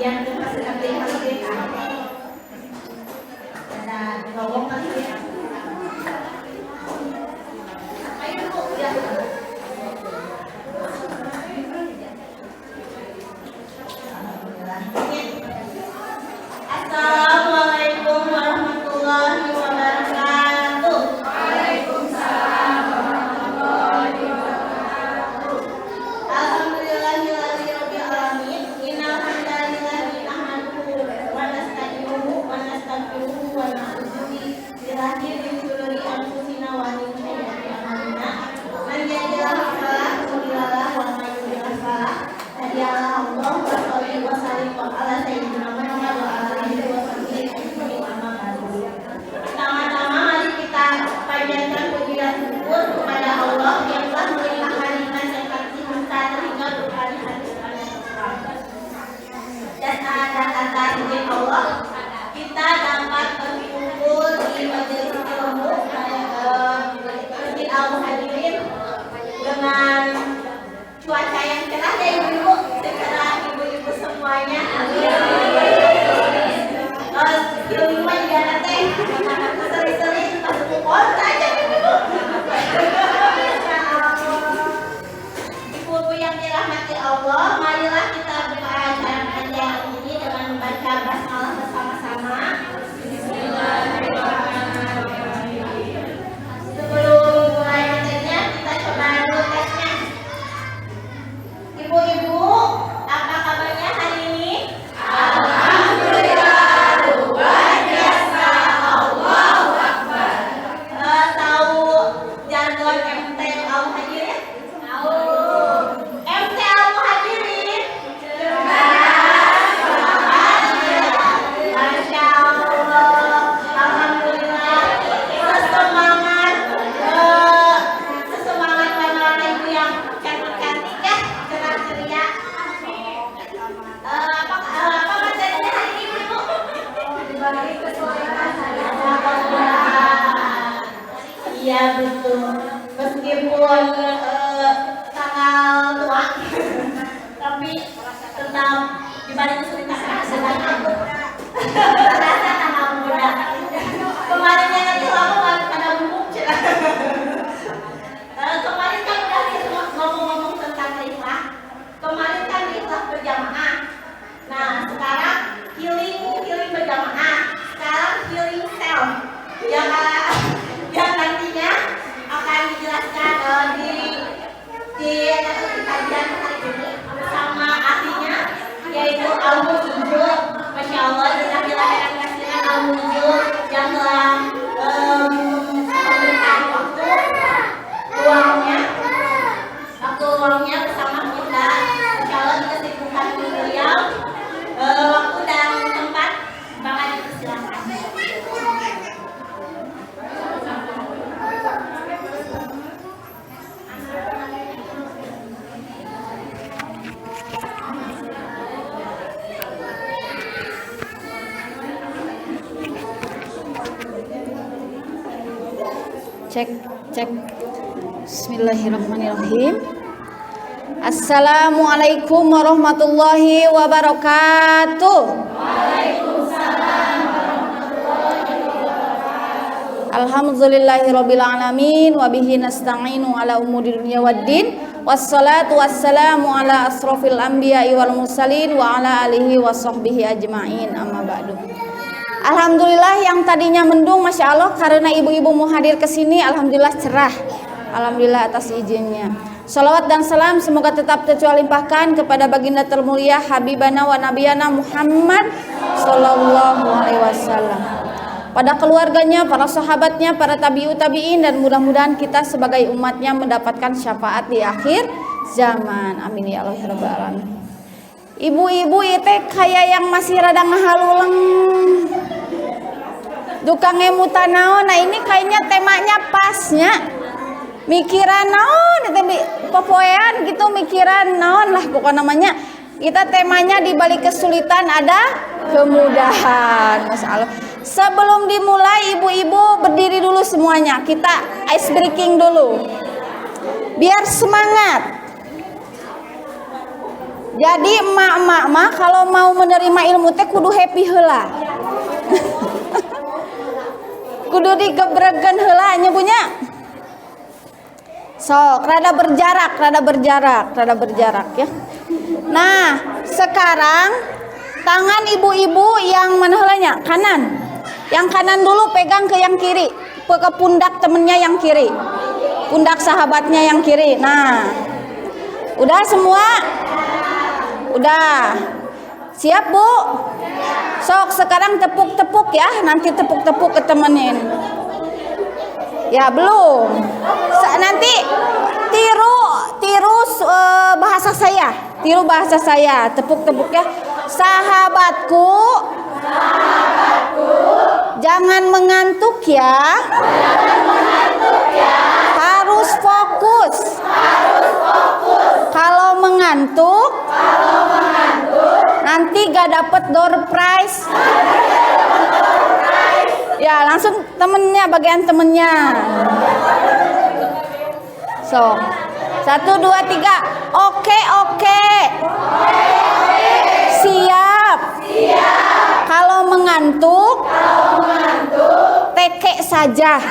yang kita sedang ada ngomong kali ya. Ayo Bu, ya. Assalamualaikum warahmatullahi wabarakatuh. Waalaikumsalam warahmatullahi wabarakatuh. Alhamdulillahirabbil alamin. Innal hamdalillahi nahmaduhu wa nasta'inuhu wa nastaghfiruhu wa na'udzu billahi min shururi anfusina wa min sayyiati a'malina. Man yahdihillahu fala mudilla lahu wa man yudlil fala hadiya lahu. Allahumma shalli wa sallim ala sayyidina Muhammad wa ala alihi wa sahbihi ajmain. Amma ba'du. Pertama-tama mari kita panjatkan puji dan syukur kepada Allah yang telah melimpahkan nikmat dan kasih-Nya sehingga berkali-kali dan atas izin Allah kita dapat berkumpul di majelis ilmu Masjid Al-Muhajirin dengan cuaca yang cerah ya ibu-ibu, secara ibu-ibu semuanya. Ilmu juga nanti sering-sering masuk kota aja ibu-ibu. Ibu-ibu yang dirahmati Allah, marilah kita buka acara kajian ini dengan membaca basmalah bersama-sama. Bismillahirrahmanirrahim. Sebelum mulai materinya, kita coba dulu tesnya. Ibu-ibu, apa kabarnya hari ini? Alhamdulillah, luar biasa, Allahu Akbar. Tahu jargon MT Al-Muhajirin? Tahu. MT Al-Muhajirin? Masya Allah, alhamdulillah. Sesemangat anak-anak ibu yang cantik-cantik ya, cerah ceria. Apa materinya hari ini ibu? Dibagi kesulitan saya. Iya betul. Meskipun tanggal tua, tapi tetap dibalik kesulitan terasa tanggal muda. Kemarinnya nanti lama pada bubuk. Kemarin kan udah ngomong-ngomong tentang rifah. Kemarin kan rifah berjamaah. Nah sekarang healing berjamaah. Sekarang healing self yang nantinya akan dijelaskan di kajian hari ini bersama ahlinya yaitu Al-Mu'izzu. Masya Allah, jazakallah khairan katsiran Al-Mu'izzu yang telah memberikan waktu luangnya bersama kita. Insya Allah kita sibukkan beliau waktu dan tempat bakal dipersilakan. Cek. Bismillahirrahmanirrahim. Assalamualaikum warahmatullahi wabarakatuh. Waalaikumsalam warahmatullahi wabarakatuh. Alhamdulillahirabbil alamin wa bihi nasta'inu ala umuri dunya waddin. Wassalatu wassalamu ala asrofil anbiya'i wal mursalin wa ala alihi wa sahbihi ajma'in. Amma ba'du. Alhamdulillah yang tadinya mendung, Masya Allah, karena ibu-ibu mau hadir ke sini, alhamdulillah cerah. Alhamdulillah atas izinnya. Salawat dan salam semoga tetap tercurah limpahkan kepada baginda termulia Habibana wa Nabiyana Muhammad Sallallahu Alaihi Wasallam, pada keluarganya, para sahabatnya, para tabi'in, dan mudah-mudahan kita sebagai umatnya mendapatkan syafaat di akhir zaman. Amin ya Allah ya Rabbal alamin. Ibu-ibu itu kayak yang masih rada ngahaluleng, dukang emutan naon. Nah ini kayaknya temanya pasnya mikiran naon, itu popoean gitu, mikiran naon lah pokoknya namanya. Kita temanya di balik kesulitan ada kemudahan. Masya Allah. Sebelum dimulai ibu-ibu berdiri dulu semuanya, kita ice breaking dulu biar semangat. Jadi emak-emak mah kalau mau mau menerima ilmu teh kudu happy heula. Kudu digebregan heula nya punya. Sok, rada berjarak ya. Nah, sekarang tangan ibu-ibu yang mana heulanya? Kanan. Yang kanan dulu pegang ke yang kiri, ke pundak temennya yang kiri. Pundak sahabatnya yang kiri. Nah, udah semua? Udah. Siap, Bu? Sok, sekarang tepuk-tepuk ya. Nanti tepuk-tepuk ke temenin. Ya, belum. Nanti tiru bahasa saya. Tiru bahasa saya. Tepuk-tepuk ya. Sahabatku, jangan mengantuk ya. Harus fokus. Kalau mengantuk, nanti gak dapet door prize. Ya, langsung temennya, bagian temennya. So, 1, 2, 3. Oke. Siap. Kalau mengantuk, teke saja.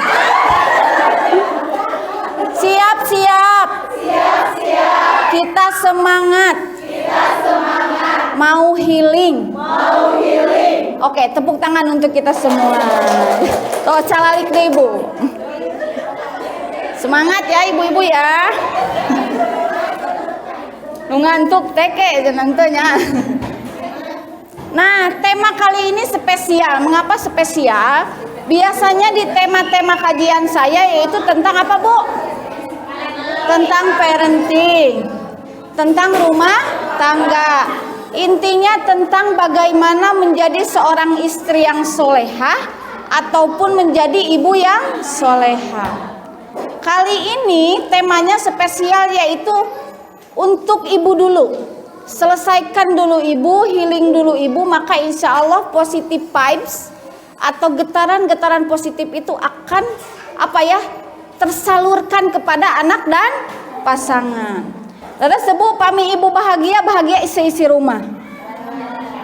Siap. Kita semangat. Mau healing. Oke, tepuk tangan untuk kita semua. Tuh, calalik deh, Ibu. Semangat ya ibu-ibu ya. Ngantuk teke nantinya. Nah, tema kali ini spesial. Mengapa spesial? Biasanya di tema-tema kajian saya yaitu tentang apa, Bu? Tentang parenting, tentang rumah tangga. Intinya tentang bagaimana menjadi seorang istri yang solehah ataupun menjadi ibu yang solehah. Kali ini temanya spesial yaitu untuk ibu dulu. Selesaikan dulu ibu, healing dulu ibu, maka insya Allah positive vibes atau getaran-getaran positif itu akan tersalurkan kepada anak dan pasangan. Lalu sebut pami ibu bahagia isi rumah.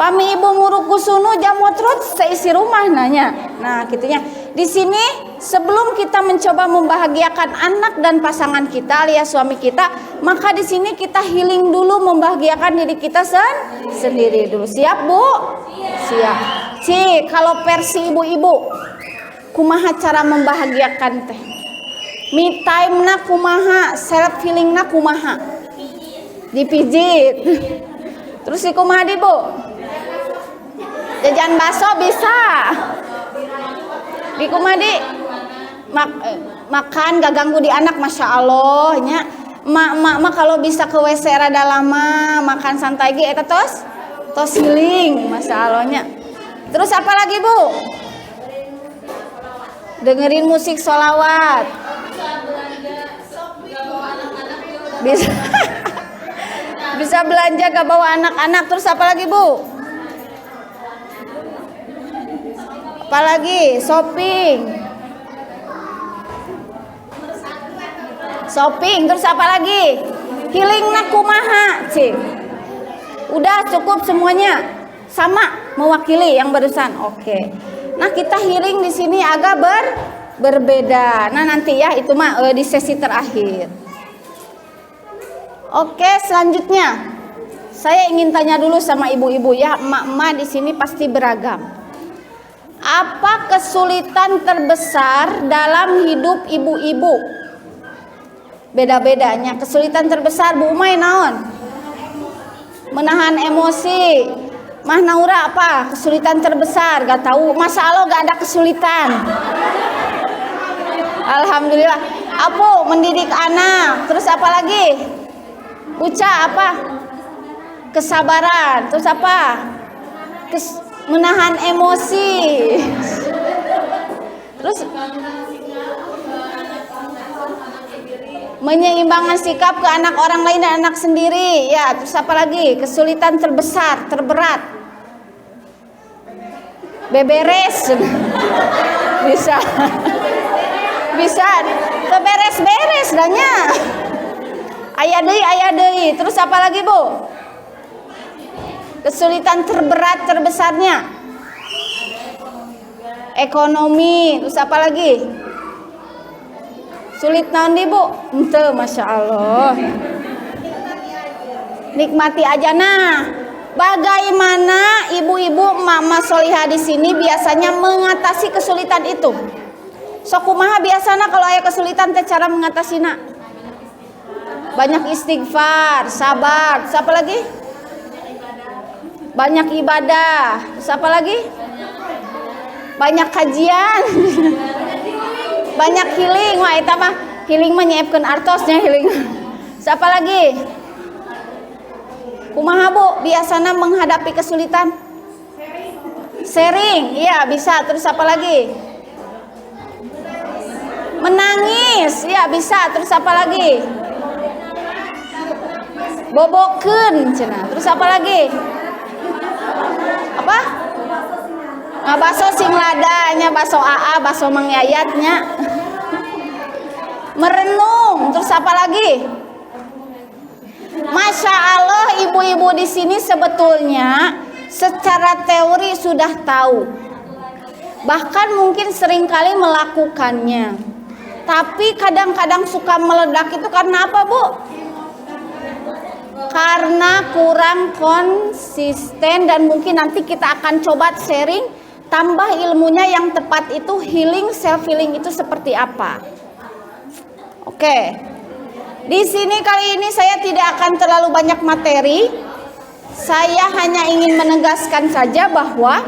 Pami ibu nguruku sunu jamotrot seisi rumah nanya. Nah, gitunya. Di sini sebelum kita mencoba membahagiakan anak dan pasangan kita alias suami kita, maka di sini kita healing dulu, membahagiakan diri kita sendiri dulu. Siap, Bu? Siap. Kalau versi ibu-ibu, kumaha cara membahagiakan teh? Me time na kumaha, self healing na kumaha? Dipijit. Terus di kumaha di, Bu? Jajan bakso bisa. Di kumadi makan gak ganggu di anak, masya Allah nya. Mak kalau bisa ke WC rada lama, makan santai ge eta tos healing, masya Allahnya. Terus apa lagi, Bu? Dengerin musik sholawat. Bisa bisa belanja gak bawa anak-anak. Terus apa lagi, Bu? Apalagi shopping terus apa lagi? Healing nak kumaha, udah cukup semuanya, sama mewakili yang barusan. Oke. Nah, kita healing di sini agak berbeda. Nah, nanti ya itu mah di sesi terakhir. Oke, selanjutnya saya ingin tanya dulu sama ibu-ibu ya, emak-emak di sini pasti beragam. Apa kesulitan terbesar dalam hidup ibu-ibu? Beda-bedanya. Kesulitan terbesar Bu Umay naon? Menahan emosi. Mah Naura apa? Kesulitan terbesar? Gak tahu. Masa Allah gak ada kesulitan? Alhamdulillah. Apu mendidik anak. Terus apa lagi? Uca apa? Kesabaran. Terus apa? Menahan emosi. Terus menyeimbangkan sikap ke anak orang lain dan anak sendiri. Ya, terus apa lagi? Kesulitan terbesar, terberat. Beberes. Bisa. Bisa. Beberes-beres danya. Aya deui. Terus apa lagi, Bu? Kesulitan terberat terbesarnya? Ekonomi. Terus apa lagi? Sulit naon di Bu? Ente, Masya Allah. Nikmati aja. Nah, bagaimana ibu-ibu mama solihah di sini biasanya mengatasi kesulitan itu? Sok kumaha biasana kalau aya kesulitan teh cara mengatasinya? Banyak istighfar, sabar. Terus apa lagi? Banyak ibadah. Terus apa lagi? Banyak kajian. Banyak healing. Wah eta mah healing mah nyiepkeun artosnya healing. Siapa lagi? Kumaha Bu biasana menghadapi kesulitan? Sharing. Iya, bisa. Terus apa lagi? Menangis. Iya, bisa. Terus apa lagi? Bobokeun cenah. Terus apa lagi? Apa? Ngabaso sing ladanya, baso AA, baso Mang Yayatnya. Merenung. Terus apa lagi? Masya Allah, ibu-ibu di sini sebetulnya secara teori sudah tahu, bahkan mungkin seringkali melakukannya. Tapi kadang-kadang suka meledak itu karena apa Bu? Karena kurang konsisten. Dan mungkin nanti kita akan coba sharing tambah ilmunya yang tepat itu healing, self healing itu seperti apa. Oke. Di sini kali ini saya tidak akan terlalu banyak materi. Saya hanya ingin menegaskan saja bahwa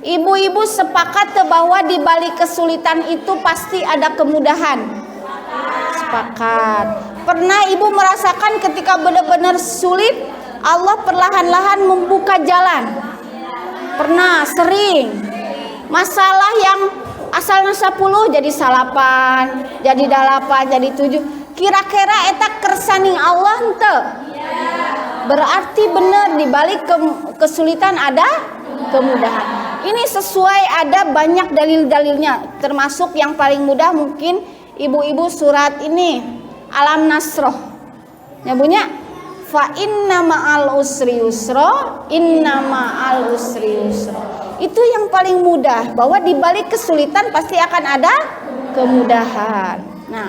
ibu-ibu sepakat bahwa di balik kesulitan itu pasti ada kemudahan. Sepakat. Pernah ibu merasakan ketika benar-benar sulit, Allah perlahan-lahan membuka jalan? Pernah, sering. Masalah yang asalnya 10 jadi 8, jadi 8, jadi 7. Kira-kira eta kersaning Allah henteu? Berarti benar di balik kesulitan ada kemudahan. Ini sesuai, ada banyak dalil-dalilnya. Termasuk yang paling mudah mungkin ibu-ibu surat ini Alam Nasroh. Nyabunya fa inna ma'al usri yusra, inna ma'al usri yusra. Itu yang paling mudah, bahwa di balik kesulitan pasti akan ada kemudahan. Nah,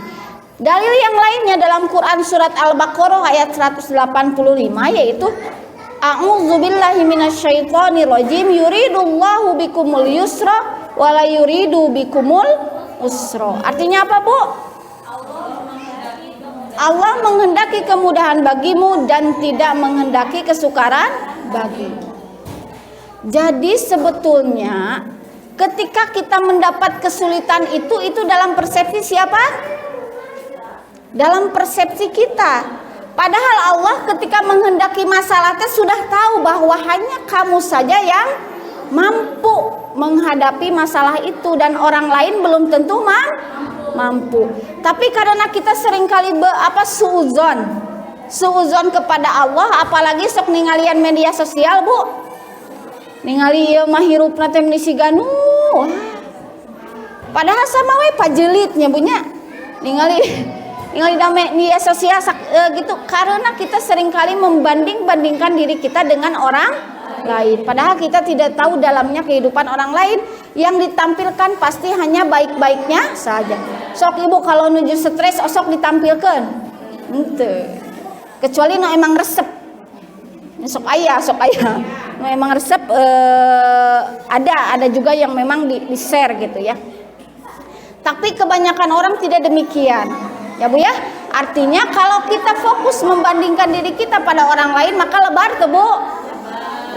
dalil yang lainnya dalam Quran surat Al-Baqarah ayat 185 yaitu a'udzubillahi minasyaitonir rajim, yuridullahu bikumul yusra wala yuridu bikumul usra. Artinya apa Bu? Allah menghendaki kemudahan bagimu dan tidak menghendaki kesukaran bagimu. Jadi sebetulnya ketika kita mendapat kesulitan itu dalam persepsi siapa? Dalam persepsi kita. Padahal Allah ketika menghendaki masalahnya sudah tahu bahwa hanya kamu saja yang mampu menghadapi masalah itu dan orang lain belum tentu mampu. Tapi karena kita seringkali suuzon kepada Allah, apalagi sok ningalian media sosial Bu, ningali ieu mah hirupna teh menisiganu, padahal sama we pajelitnya bunya ningali media sosial gitu. Karena kita seringkali membanding-bandingkan diri kita dengan orang lain, padahal kita tidak tahu dalamnya kehidupan orang lain. Yang ditampilkan pasti hanya baik-baiknya saja. Sok ibu kalau nuju stres sok ditampilkan ente, kecuali no emang resep sok ayah no emang resep ada juga yang memang di share gitu ya. Tapi kebanyakan orang tidak demikian ya Bu ya. Artinya kalau kita fokus membandingkan diri kita pada orang lain maka lebar tuh Bu,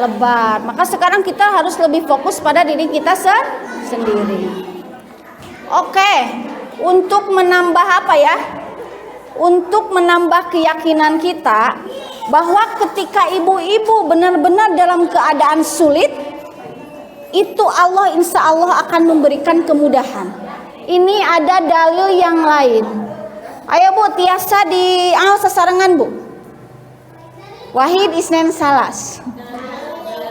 lebar. Maka sekarang kita harus lebih fokus pada diri kita sendiri. Oke, untuk menambah apa ya? Untuk menambah keyakinan kita bahwa ketika ibu-ibu benar-benar dalam keadaan sulit, itu Allah insya Allah akan memberikan kemudahan. Ini ada dalil yang lain. Ayo Bu, tiasa di sasarangan Bu. Wahid Isnen Salas.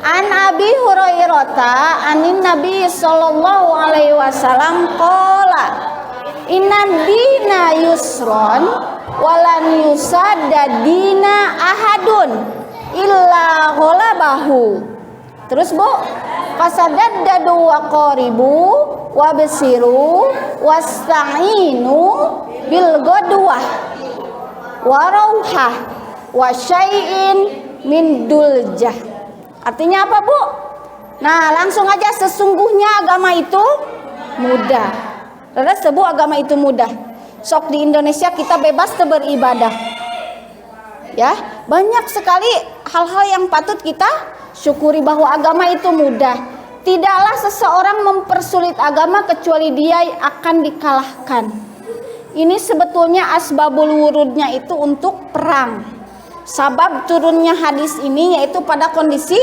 An Abi Hurairah anin Nabi sallallahu alaihi wasallam qala inna dina yusron walan yusadda dina ahadun illa ghalabahu. Terus Bu, fasadaddadu wa qaribu wa basiru wasta'inu bil ghadwah wa rauhah wa syai'in min duljah. Artinya apa Bu? Nah langsung aja, sesungguhnya agama itu mudah. Terus Bu, agama itu mudah. Sok di Indonesia kita bebas beribadah. Ya, banyak sekali hal-hal yang patut kita syukuri bahwa agama itu mudah. Tidaklah seseorang mempersulit agama kecuali dia akan dikalahkan. Ini sebetulnya asbabul wurudnya itu untuk perang. Sabab turunnya hadis ini yaitu pada kondisi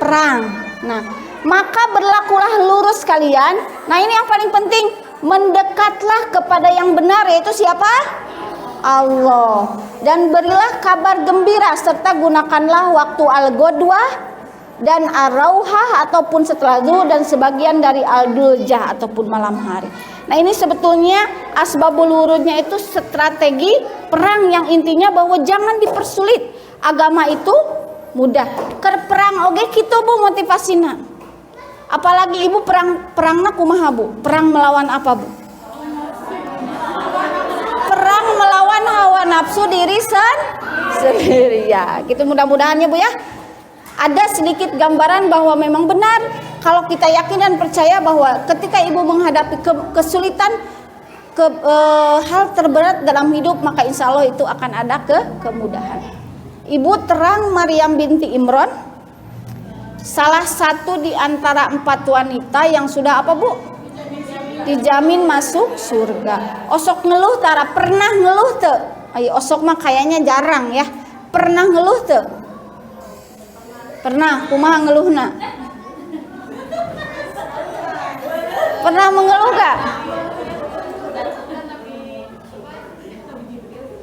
perang. Nah, maka berlakulah lurus kalian. Nah, ini yang paling penting, mendekatlah kepada yang benar, yaitu siapa? Allah. Dan berilah kabar gembira serta gunakanlah waktu al-ghadwah dan ar-rauhah ataupun setelah zuhur dan sebagian dari al-duljah ataupun malam hari. Nah, ini sebetulnya asbabul wurudnya itu strategi perang yang intinya bahwa jangan dipersulit. Agama itu mudah. Ker perang oge kitu Bu motivasina. Apalagi Ibu perangna kumaha Bu? Perang melawan apa Bu? Perang melawan hawa nafsu diri sendiri ya. Gitu mudah-mudahannya Bu ya. Ada sedikit gambaran bahwa memang benar kalau kita yakin dan percaya bahwa ketika Ibu menghadapi kesulitan, hal terberat dalam hidup, maka insya Allah itu akan ada kemudahan. Ibu terang Maryam binti Imran, salah satu di antara 4 wanita yang sudah apa Bu? Dijamin masuk surga. Osok ngeluh tara, pernah ngeluh teu? Ayo osok mah kayaknya jarang ya. Pernah ngeluh teu? Pernah, kumaha ngeluhna? Pernah mengeluh gak?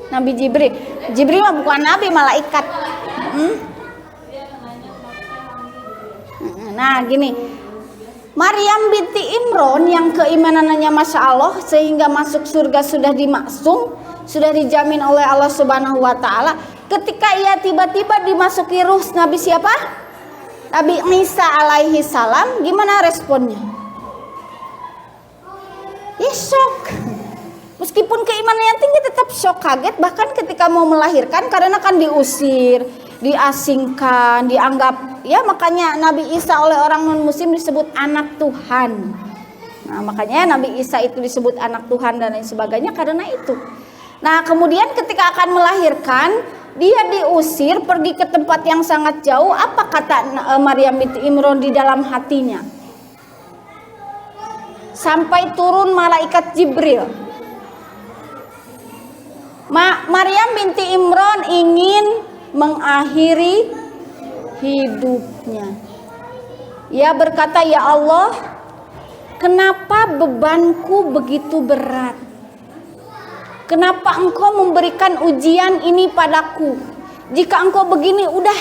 Nabi Jibril. Jibril mah bukan nabi, malaikat. Nah gini, Maryam binti Imran yang keimanannya Masya Allah sehingga masuk surga sudah dimaksum, sudah dijamin oleh Allah Subhanahu wa Ta'ala. Ketika ia tiba-tiba dimasuki ruh Nabi siapa? Nabi Isa alaihi salam, gimana responnya? Ya shock. Meskipun keimanannya tinggi tetap shock, kaget. Bahkan ketika mau melahirkan karena kan diusir, diasingkan, dianggap ya, makanya Nabi Isa oleh orang non muslim disebut anak Tuhan. Nah makanya Nabi Isa itu disebut anak Tuhan dan lain sebagainya karena itu. Nah kemudian ketika akan melahirkan, dia diusir pergi ke tempat yang sangat jauh. Apa kata Maryam binti Imran di dalam hatinya? Sampai turun malaikat Jibril. Maryam binti Imran ingin mengakhiri hidupnya. Ia berkata, ya Allah, kenapa bebanku begitu berat? Kenapa engkau memberikan ujian ini padaku? Jika engkau begini, udah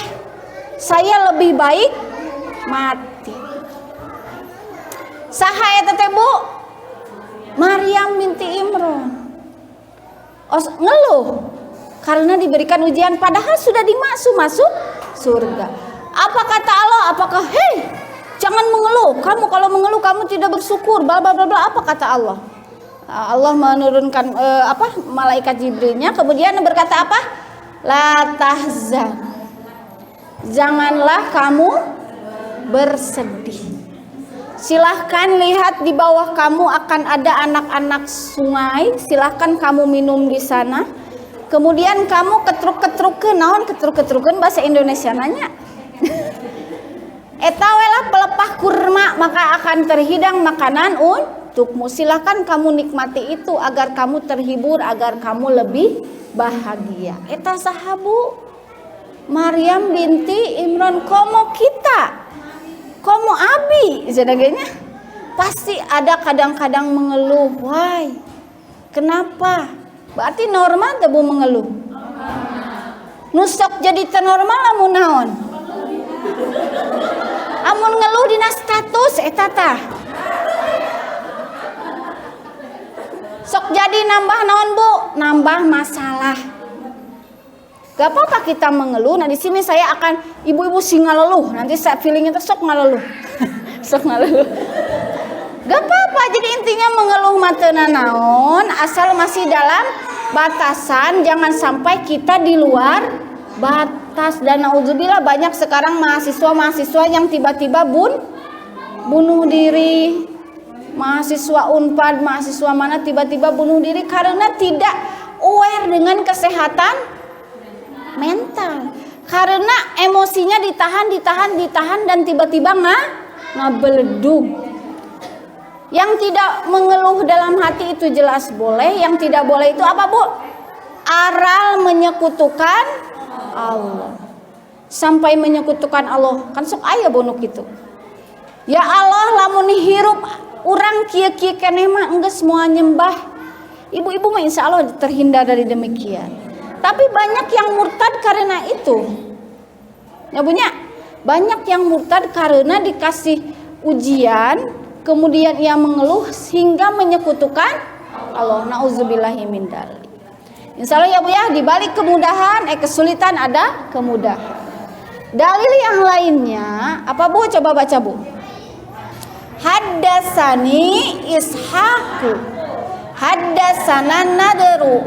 saya lebih baik mati. Saha eta teh Bu? Maryam binti Imran. Ngeluh karena diberikan ujian padahal sudah dimaksud masuk surga. Apa kata Allah? Apakah jangan mengeluh. Kamu kalau mengeluh kamu tidak bersyukur. Bla bla bla bla. Apa kata Allah? Allah menurunkan malaikat Jibrilnya, kemudian berkata apa? La tahzan. Janganlah kamu bersedih. Silahkan lihat di bawah kamu akan ada anak-anak sungai. Silahkan kamu minum di sana. Kemudian kamu ketruk-ketrukeun, naon ketruk-ketrukeun bahasa Indonesia nanya. Eta welah pelepah kurma maka akan terhidang makanan untukmu. Silahkan kamu nikmati itu agar kamu terhibur, agar kamu lebih bahagia. Eta sahabu Maryam binti Imran, komo kita, komo abi, sebagainya. Pasti ada kadang-kadang mengeluh. Why? Kenapa? Berarti normal tebu mengeluh. Nusok jadi tenormal lamun naon? Amun ngeluh dina status eta tah. Sok jadi nambah naon Bu? Nambah masalah. Gak apa-apa kita mengeluh. Nah di sini saya akan ibu-ibu sing ngaleluh. Nanti saya feelingnya tuh sok ngaleluh. Sok ngaleluh. Gak apa-apa. Jadi intinya mengeluh matena naon asal masih dalam batasan, jangan sampai kita di luar batas. Dan naudzubillah banyak sekarang mahasiswa yang tiba-tiba bunuh diri. Mahasiswa Unpad, mahasiswa mana tiba-tiba bunuh diri karena tidak aware dengan kesehatan mental, karena emosinya ditahan dan tiba-tiba ngabeledug. Yang tidak mengeluh dalam hati itu jelas boleh, yang tidak boleh itu apa Bu? Aral menyekutukan Allah. Sampai menyekutukan Allah, kan sok aya bonuk itu. Ya Allah, lamun hirup urang kieu-kieu keneh mah enggeus moal nyembah. Ibu-ibu mah insyaallah terhindar dari demikian. Tapi banyak yang murtad karena itu. Ya punya banyak yang murtad karena dikasih ujian, kemudian ia mengeluh sehingga menyekutukan Allah. Nauzubillahi min dzalik. Insyaallah ya Bu ya, di balik kemudahan kesulitan ada kemudahan. Dalil yang lainnya apa Bu? Coba baca Bu. Haddasani Ishaqu haddasana Nadru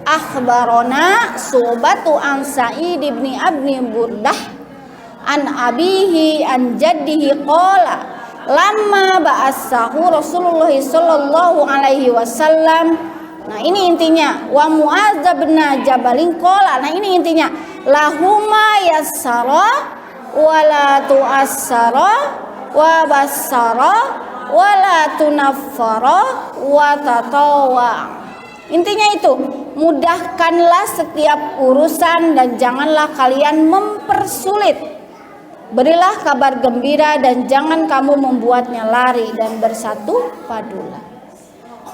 akhbarona Subatu an Sa'id ibn Abi Burdah an abihi an jaddihi qala lamma ba'asahu Rasulullah sallallahu alaihi wasallam. Nah ini intinya wa Mu'adz bin Jabalin qala. Nah ini intinya lahuma yassara wala tu'assara wa bassara wala tunaffara wa tatawa. Intinya itu, mudahkanlah setiap urusan dan janganlah kalian mempersulit. Berilah kabar gembira dan jangan kamu membuatnya lari, dan bersatu padulah.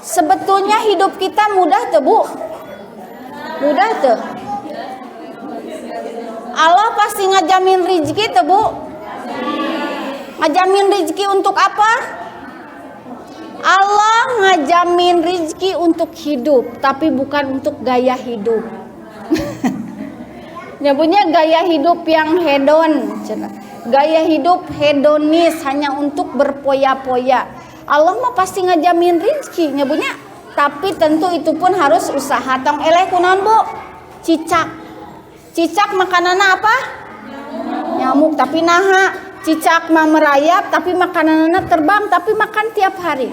Sebetulnya hidup kita mudah tuh Bu. Mudah tuh. Allah pasti ngajamin rezeki tuh Bu. Ngajamin rezeki untuk apa? Allah ngajamin rezeki untuk hidup, tapi bukan untuk gaya hidup. Ya punya gaya hidup yang hedon, gaya hidup hedonis hanya untuk berpoya-poya. Allah mah pasti ngajamin rezeki, nyabunya. Tapi tentu itu pun harus usaha. Tong eleh kunaon Bu? Cicak. Cicak makananna apa? Nyamuk, tapi naha. Cicak mah merayap, tapi makanannya terbang, tapi makan tiap hari.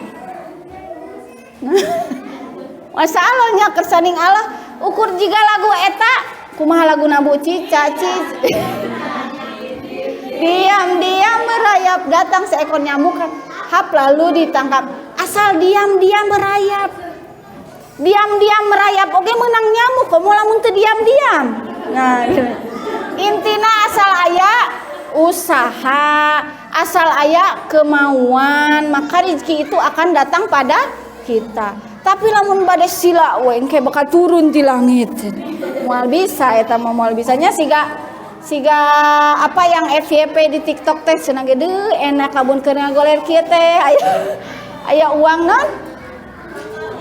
Masalahnya kersaning Allah ukur jika lagu eta kumaha lagu nabu cicak. Diam-diam merayap datang seekor nyamuk kan. Hap lalu ditangkap. Asal diam-diam merayap. Diam-diam merayap oke menang nyamuk kamu lamun teu diam-diam. Nah, intina asal aya usaha, asal aya kemauan, maka rezeki itu akan datang pada kita. Tapi lamun bade sila we engke bakal turun di langit. Moal bisa eta mah moal bisanya siga apa yang FYP di TikTok teh cenah ge deui enak kabun keur ngagoler kieu teh aya uang non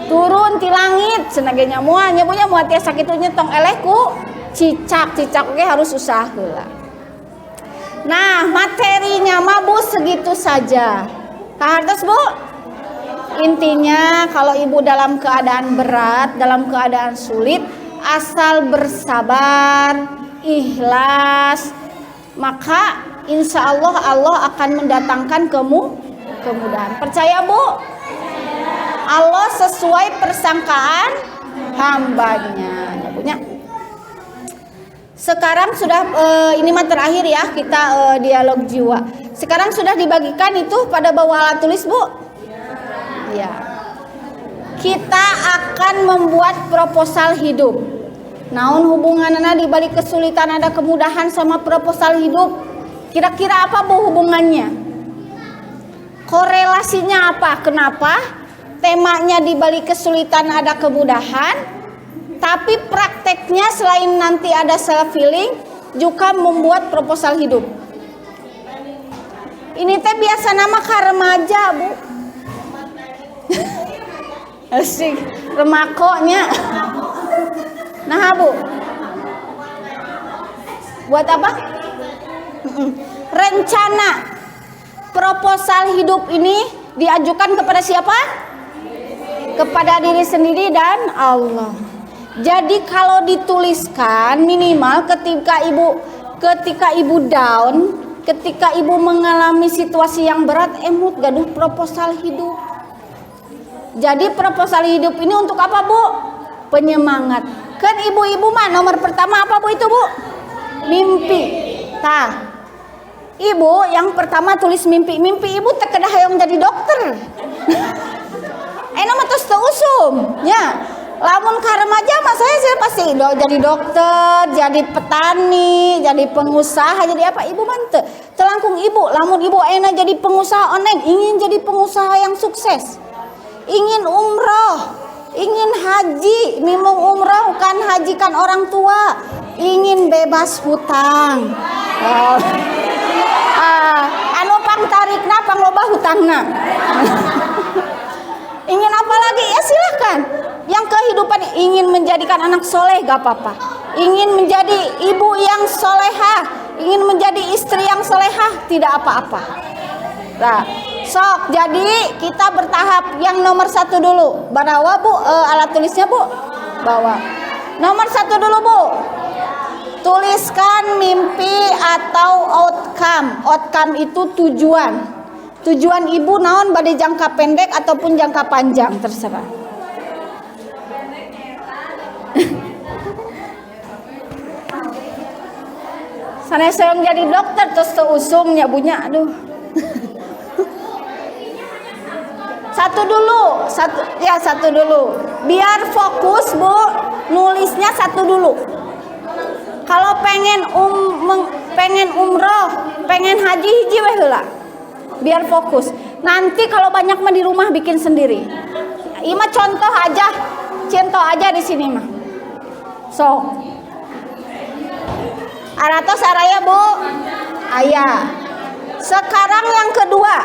turun di langit cenah ge nya moal nya punya moal tiasa kitu nya tong eleh ku cicak ge harus usaha heula. Nah, materinya mah Bu segitu saja. Kahartos Bu? Intinya kalau ibu dalam keadaan berat, dalam keadaan sulit, asal bersabar, ikhlas, maka insya Allah Allah akan mendatangkan kemudahan. Percaya Bu? Allah sesuai persangkaan hambanya. Ya, punya. Sekarang sudah ini mah terakhir ya kita dialog jiwa. Sekarang sudah dibagikan itu pada bawah alat tulis Bu. Ya. Kita akan membuat proposal hidup. Naon hubunganna di balik kesulitan ada kemudahan sama proposal hidup? Kira-kira apa Bu hubungannya? Korelasinya apa? Kenapa? Temanya di balik kesulitan ada kemudahan, tapi prakteknya selain nanti ada self healing juga membuat proposal hidup. Ini teh biasa nama remaja Bu. Asik remakonya. Nah Bu, Buat apa? Rencana proposal hidup ini diajukan kepada siapa? Kepada diri sendiri dan Allah. Jadi kalau dituliskan minimal ketika ibu down, ketika ibu mengalami situasi yang berat, emut gaduh proposal hidup. Jadi proposal hidup ini untuk apa, Bu? Penyemangat. Kan ibu-ibu mah nomor pertama apa, Bu, itu, Bu? Mimpi. Tah. Ibu yang pertama tulis mimpi. Mimpi ibu terkedah hayang jadi dokter. Mah terus usum, ya. Lamun ka remaja mah saya pasti jadi dokter, jadi petani, jadi pengusaha, jadi apa? Ibu mah telangkung ibu. Lamun ibu enak jadi pengusaha oneng, ingin jadi pengusaha yang sukses. Ingin umroh, ingin haji, mimung umroh kan hajikan orang tua, ingin bebas hutang. Anu pang tarikna pang loba hutangna. Ingin apa lagi? Ya silahkan. Yang kehidupan ingin menjadikan anak soleh gak apa-apa. Ingin menjadi ibu yang solehah, ingin menjadi istri yang solehah, tidak apa-apa. Nah, sok jadi kita bertahap. Yang nomor 1 dulu. Bawa, Bu, alat tulisnya, Bu. Bawa. Nomor 1 dulu, Bu. Tuliskan mimpi atau outcome. Outcome itu tujuan. Tujuan ibu naon bade jangka pendek ataupun jangka panjang, terserah. Sana saya jadi dokter terus usumnya bunya, aduh. Satu dulu. Biar fokus, Bu. Nulisnya 1 dulu. Kalau pengen umroh, pengen haji hiji we heula. Biar fokus. Nanti kalau banyak mah di rumah bikin sendiri. Ima contoh aja di sini mah. So. Aratos araya, Bu. Ayah. Sekarang yang kedua.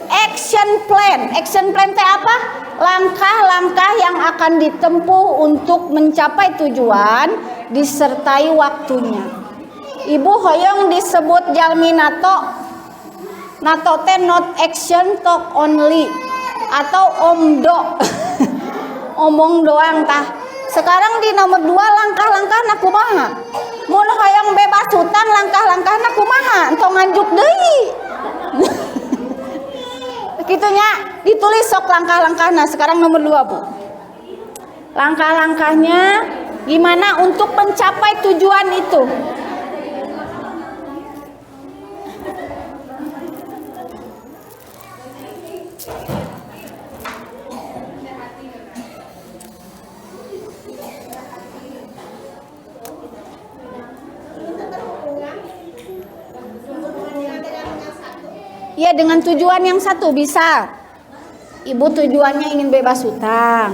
Action plan. Action plan teh apa? Langkah-langkah yang akan ditempuh untuk mencapai tujuan disertai waktunya. Ibu hoyong disebut jalmi nato. Nato teh not action talk only atau omdo. Omong doang tah. Sekarang di nomor 2 langkah-langkah na kumaha. Mun hoyong bebas hutang langkah-langkah na kumaha? Entong nganjuk deui. Gitunya ditulis sok langkah-langkahna. Sekarang nomor 2, Bu. Langkah-langkahnya gimana untuk mencapai tujuan itu? Ya dengan tujuan yang satu bisa. Ibu tujuannya ingin bebas hutang.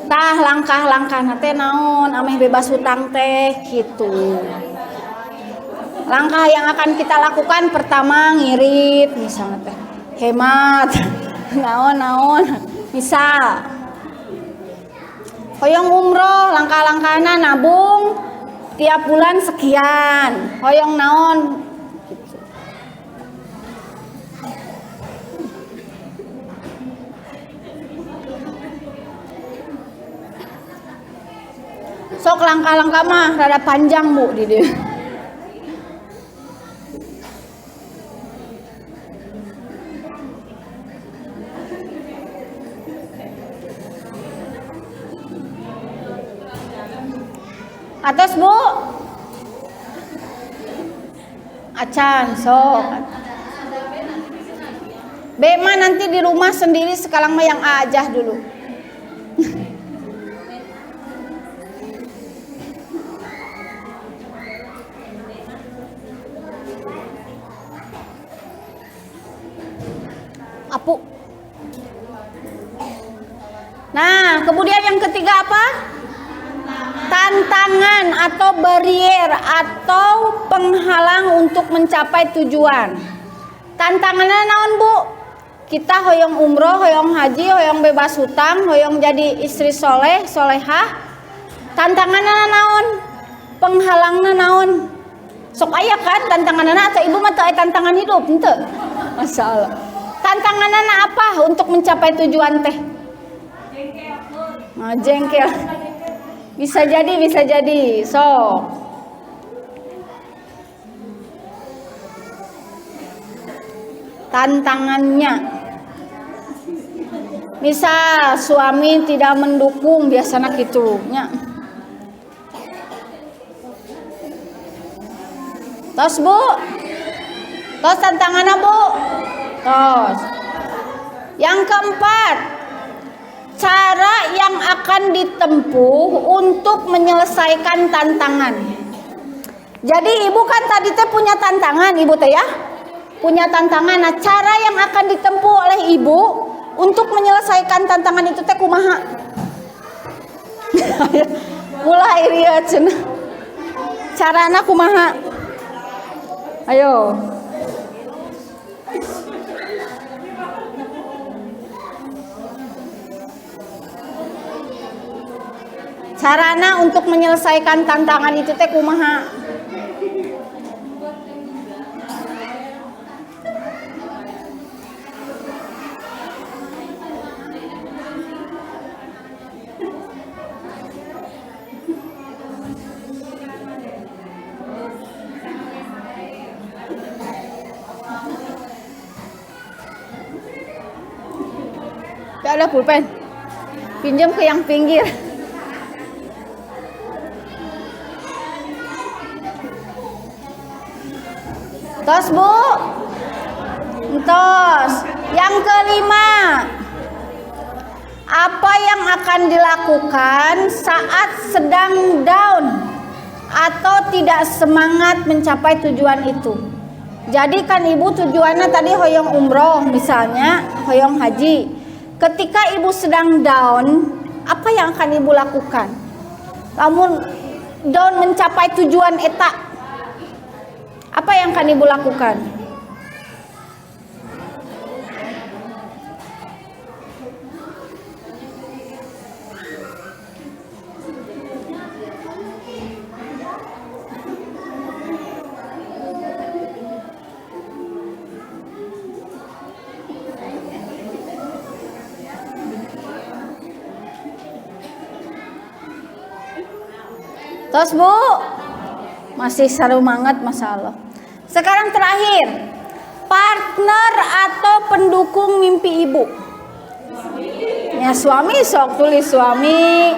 Tah langkah-langkah teh naon ameh bebas hutang teh gitu. Langkah yang akan kita lakukan pertama ngirit misalnya teh. Hemat. Naon misal. Hoyong umroh langkah-langkahna nabung tiap bulan sekian. Hoyong naon sok langkah-langkah mah rada panjang, Bu, di dia. Atas, Bu. Acan sok. B mah nanti di rumah sendiri, sekarang mah yang A aja dulu. Apu. Nah, kemudian yang ketiga apa? Tantangan atau barrier atau penghalang untuk mencapai tujuan. Tantangannya naon, Bu? Kita hoyong umroh, hoyong haji, hoyong bebas hutang, hoyong jadi istri soleh, solehah. Tantangannya naon? penghalangna naon? Sok aya kan tantanganana atau ibu mah teu aya tantangan hidup henteu? Masalah. Tantanganana apa untuk mencapai tujuan teh? Nah, jengkel. Bisa jadi. Sok. Tantangannya. Misal suami tidak mendukung biasanya gitu nya. Tos Bu. Tos tantangannya Bu. Tos. Yang keempat, cara yang akan ditempuh untuk menyelesaikan tantangan. Jadi ibu kan tadi teh punya tantangan ibu teh ya. Punya tantangan. Nah, cara yang akan ditempuh oleh ibu untuk menyelesaikan tantangan itu teh kumaha? Mulai ieu cenah. Carana kumaha? Ayo. Carana untuk menyelesaikan tantangan itu teh kumaha? Gak ada pulpen. Pinjam ke yang pinggir. Tos Bu. Tos. Yang kelima. Apa yang akan dilakukan saat sedang down atau tidak semangat mencapai tujuan itu? Jadi kan ibu tujuannya tadi hoyong umroh misalnya, hoyong haji. Ketika ibu sedang down, apa yang akan ibu lakukan? Namun down mencapai tujuan eta, apa yang akan ibu lakukan? Tos Bu, masih seru banget masalah. Sekarang terakhir, partner atau pendukung mimpi ibu. Ya suami sok tulis suami.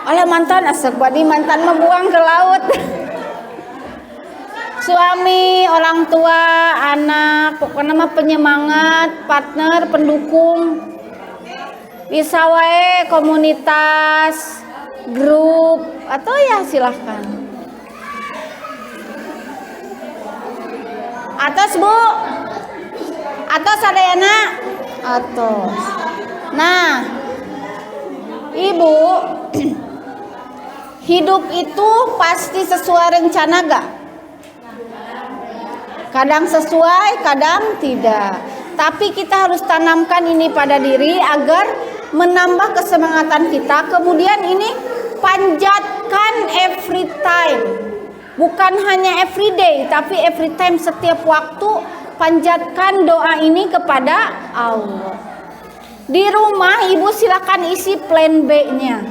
Oleh mantan asal badi mantan membuang ke laut. Suami, orang tua, anak, pokoknya mah penyemangat, partner, pendukung. Bisa wae komunitas, grup, atau ya silahkan. Atas Bu, atas adayana, atas. Nah, ibu, hidup itu pasti sesuai rencana gak? Kadang sesuai, kadang tidak. Tapi kita harus tanamkan ini pada diri agar menambah kesemangatan kita. Kemudian ini panjatkan every time. Bukan hanya every day, tapi every time, setiap waktu panjatkan doa ini kepada Allah. Di rumah ibu silakan isi plan B-nya.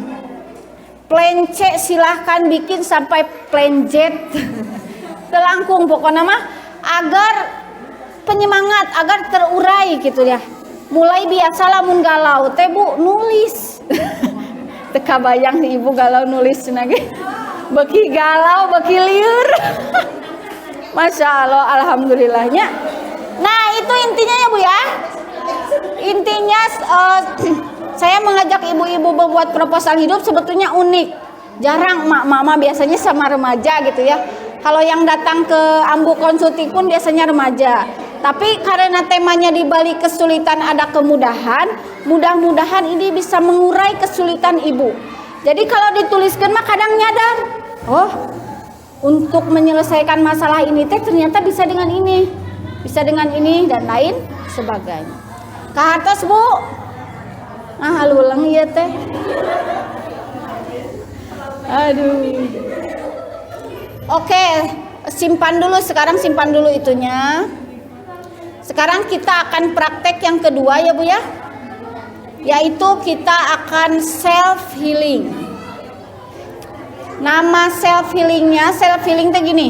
Plan C silahkan bikin sampai plan Z. Telangkung pokoknya mah agar penyemangat, agar terurai gitu ya. Mulai biasa lamun galau teh Bu nulis. Teka bayang nih ibu galau nulis nage. Beki galau, beki liur. Masya Allah, alhamdulillahnya. Nah itu intinya ya Bu ya. Intinya saya mengajak ibu-ibu membuat proposal hidup sebetulnya unik. Jarang mak-mama biasanya sama remaja gitu ya. Kalau yang datang ke Ambu Konsulting pun biasanya remaja. Tapi karena temanya di balik kesulitan ada kemudahan, mudah-mudahan ini bisa mengurai kesulitan ibu. Jadi kalau dituliskan mah kadang nyadar, oh untuk menyelesaikan masalah ini teh ternyata bisa dengan ini, bisa dengan ini dan lain sebagainya. Kahartos Bu, nah halulang ya teh. Aduh. Oke, simpan dulu sekarang, simpan dulu itunya. Sekarang kita akan praktek yang kedua ya Bu ya. Yaitu kita akan self healing. Nama self healingnya, self healing itu gini.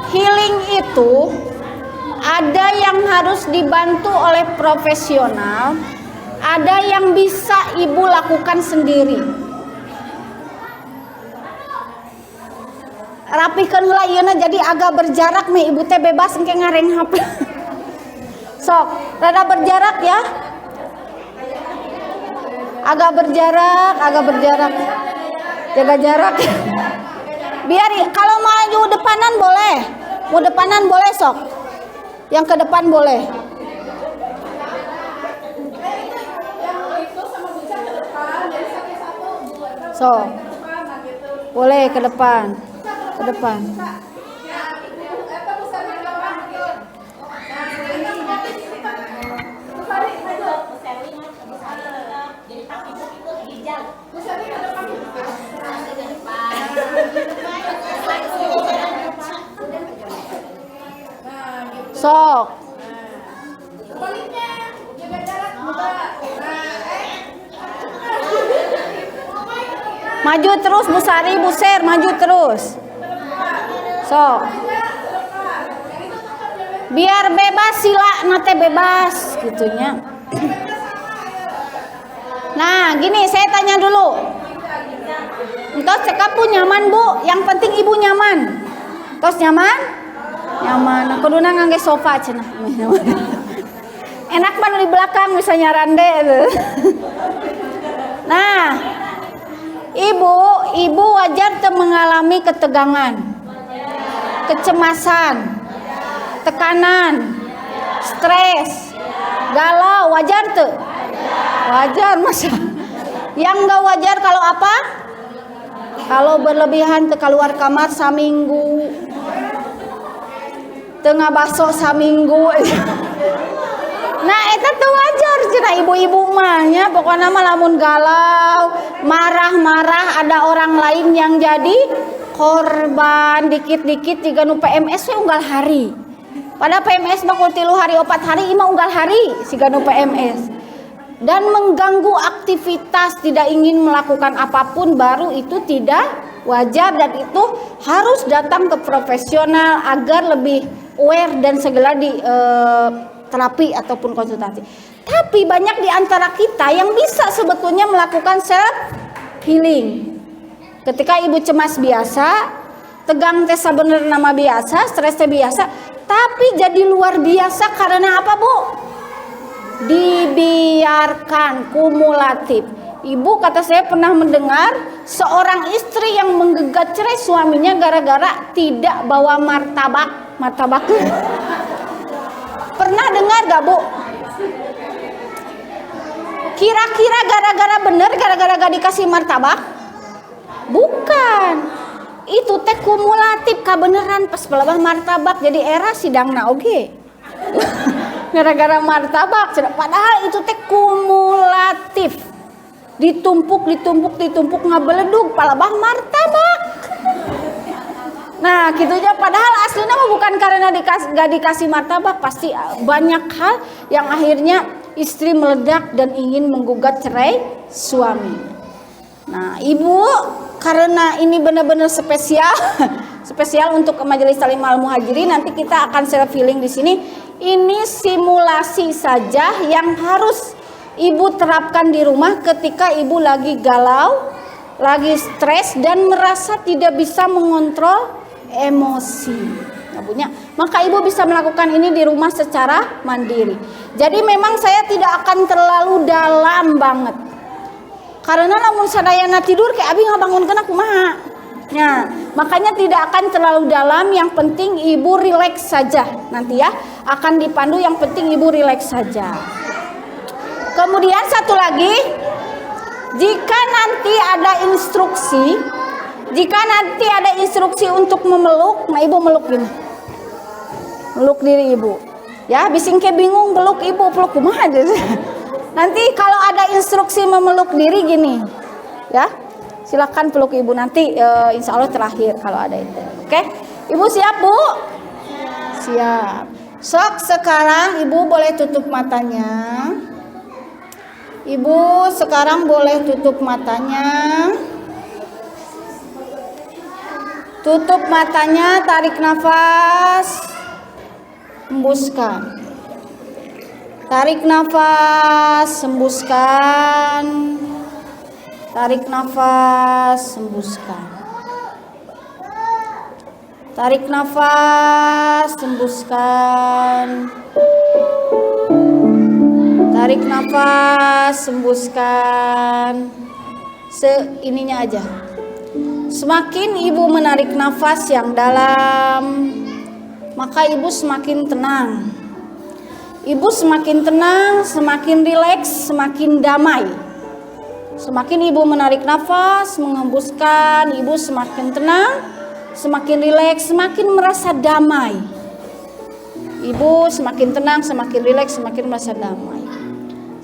Healing itu ada yang harus dibantu oleh profesional, ada yang bisa ibu lakukan sendiri. Rapihkan heula ieuna jadi agak berjarak nih ibu teh bebas engke ngareng HP. Sok, rada berjarak ya. Agak berjarak. Jaga jarak. Biar kalau maju depanan boleh. Mau depanan boleh sok. Yang ke depan boleh. Sok. Boleh ke depan. Ke depan. Sok. Maju terus Bu Sari, Bu Ser, maju terus. Sok. Biar bebas sila nate bebas gitunya. Nah, gini saya tanya dulu. Entos cekapu nyaman Bu, yang penting ibu nyaman. Entos nyaman? Nyaman. Kuduna ngangge sofa cenah. Enak mah di belakang misalnya rande. Nah, ibu wajar mengalami ketegangan, kecemasan, tekanan, stres, galau, wajar tuh? Wajar masa. Yang enggak wajar kalau apa? Kalau berlebihan keluar kamar saminggu, tengah baso saminggu. Nah, itu tuh wajar cenah ibu-ibu mahnya. Pokoknya mah lamun galau, marah-marah, ada orang lain yang jadi korban. Dikit-dikit jika nu PMS we unggal hari. Pada PMS bakul 3 hari 4 hari ima unggal hari siga nu PMS. Dan mengganggu aktivitas, tidak ingin melakukan apapun, baru itu tidak wajar dan itu harus datang ke profesional agar lebih aware dan segera di terapi ataupun konsultasi. Tapi banyak di antara kita yang bisa sebetulnya melakukan self healing. Ketika ibu cemas biasa, tegang teh sabener nama biasa, stres teh biasa, tapi jadi luar biasa karena apa Bu? Dibiarkan kumulatif. Ibu kata saya pernah mendengar seorang istri yang menggugat cerai suaminya gara-gara tidak bawa martabak. Pernah dengar gak Bu? Kira-kira gara-gara bener, gara-gara gak dikasih martabak? Bukan. Itu teh kumulatif kabeneran pas pelabah martabak jadi era sidangna oge. Gara-gara martabak, padahal itu teh kumulatif. Ditumpuk ngabeledug palabah martabak. Nah, gitunya padahal aslinya bukan karena gak dikasih martabak, pasti banyak hal yang akhirnya istri meledak dan ingin menggugat cerai suami. Nah, ibu karena ini benar-benar spesial untuk Majelis Taklim Al Muhajirin, nanti kita akan self healing di sini. Ini simulasi saja yang harus ibu terapkan di rumah ketika ibu lagi galau, lagi stres dan merasa tidak bisa mengontrol emosi. Maka ibu bisa melakukan ini di rumah secara mandiri. Jadi memang saya tidak akan terlalu dalam banget. Karena namun sadayana tidur kayak abi ngabangunkeun kumaha. Ya, makanya tidak akan terlalu dalam, yang penting ibu rileks saja. Nanti ya akan dipandu, yang penting ibu rileks saja. Kemudian satu lagi, jika nanti ada instruksi untuk memeluk, nah ibu meluk gini. Meluk diri ibu. Ya, bising ke bingung peluk ibu, peluk kumaha aja. Nanti kalau ada instruksi memeluk diri gini. Ya. Silakan peluk ibu nanti, insya Allah terakhir kalau ada itu. Oke, ibu siap bu? Siap. Sok sekarang ibu boleh tutup matanya. Ibu sekarang boleh tutup matanya. Tutup matanya, tarik nafas, hembuskan. Tarik nafas, hembuskan. Tarik nafas, hembuskan. Tarik nafas, hembuskan. Tarik nafas, hembuskan. Seininya aja. Semakin ibu menarik nafas yang dalam, maka ibu semakin tenang. Ibu semakin tenang, semakin rileks, semakin damai. Semakin ibu menarik nafas, menghembuskan, ibu semakin tenang, semakin rileks, semakin merasa damai. Ibu semakin tenang, semakin rileks, semakin merasa damai.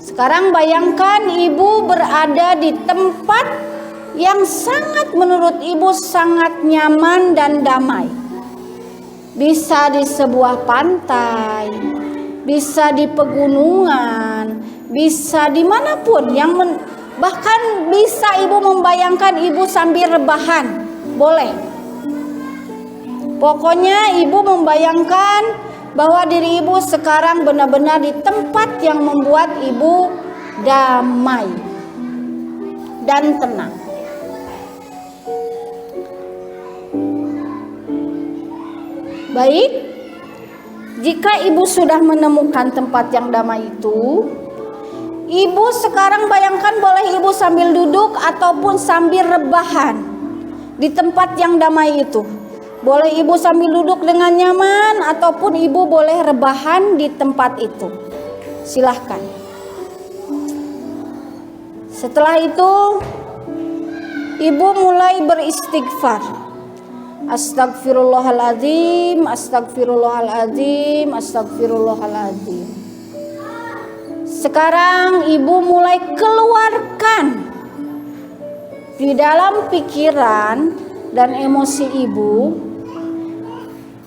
Sekarang bayangkan ibu berada di tempat yang sangat menurut ibu sangat nyaman dan damai. Bisa di sebuah pantai, bisa di pegunungan, bisa dimanapun yang bahkan bisa ibu membayangkan ibu sambil rebahan, boleh. Pokoknya ibu membayangkan bahwa diri ibu sekarang benar-benar di tempat yang membuat ibu damai dan tenang. Baik, jika ibu sudah menemukan tempat yang damai itu, ibu sekarang bayangkan boleh ibu sambil duduk ataupun sambil rebahan di tempat yang damai itu. Boleh ibu sambil duduk dengan nyaman ataupun ibu boleh rebahan di tempat itu. Silahkan. Setelah itu, ibu mulai beristighfar. Astagfirullahaladzim, astagfirullahaladzim, astagfirullahaladzim. Sekarang ibu mulai keluarkan di dalam pikiran dan emosi ibu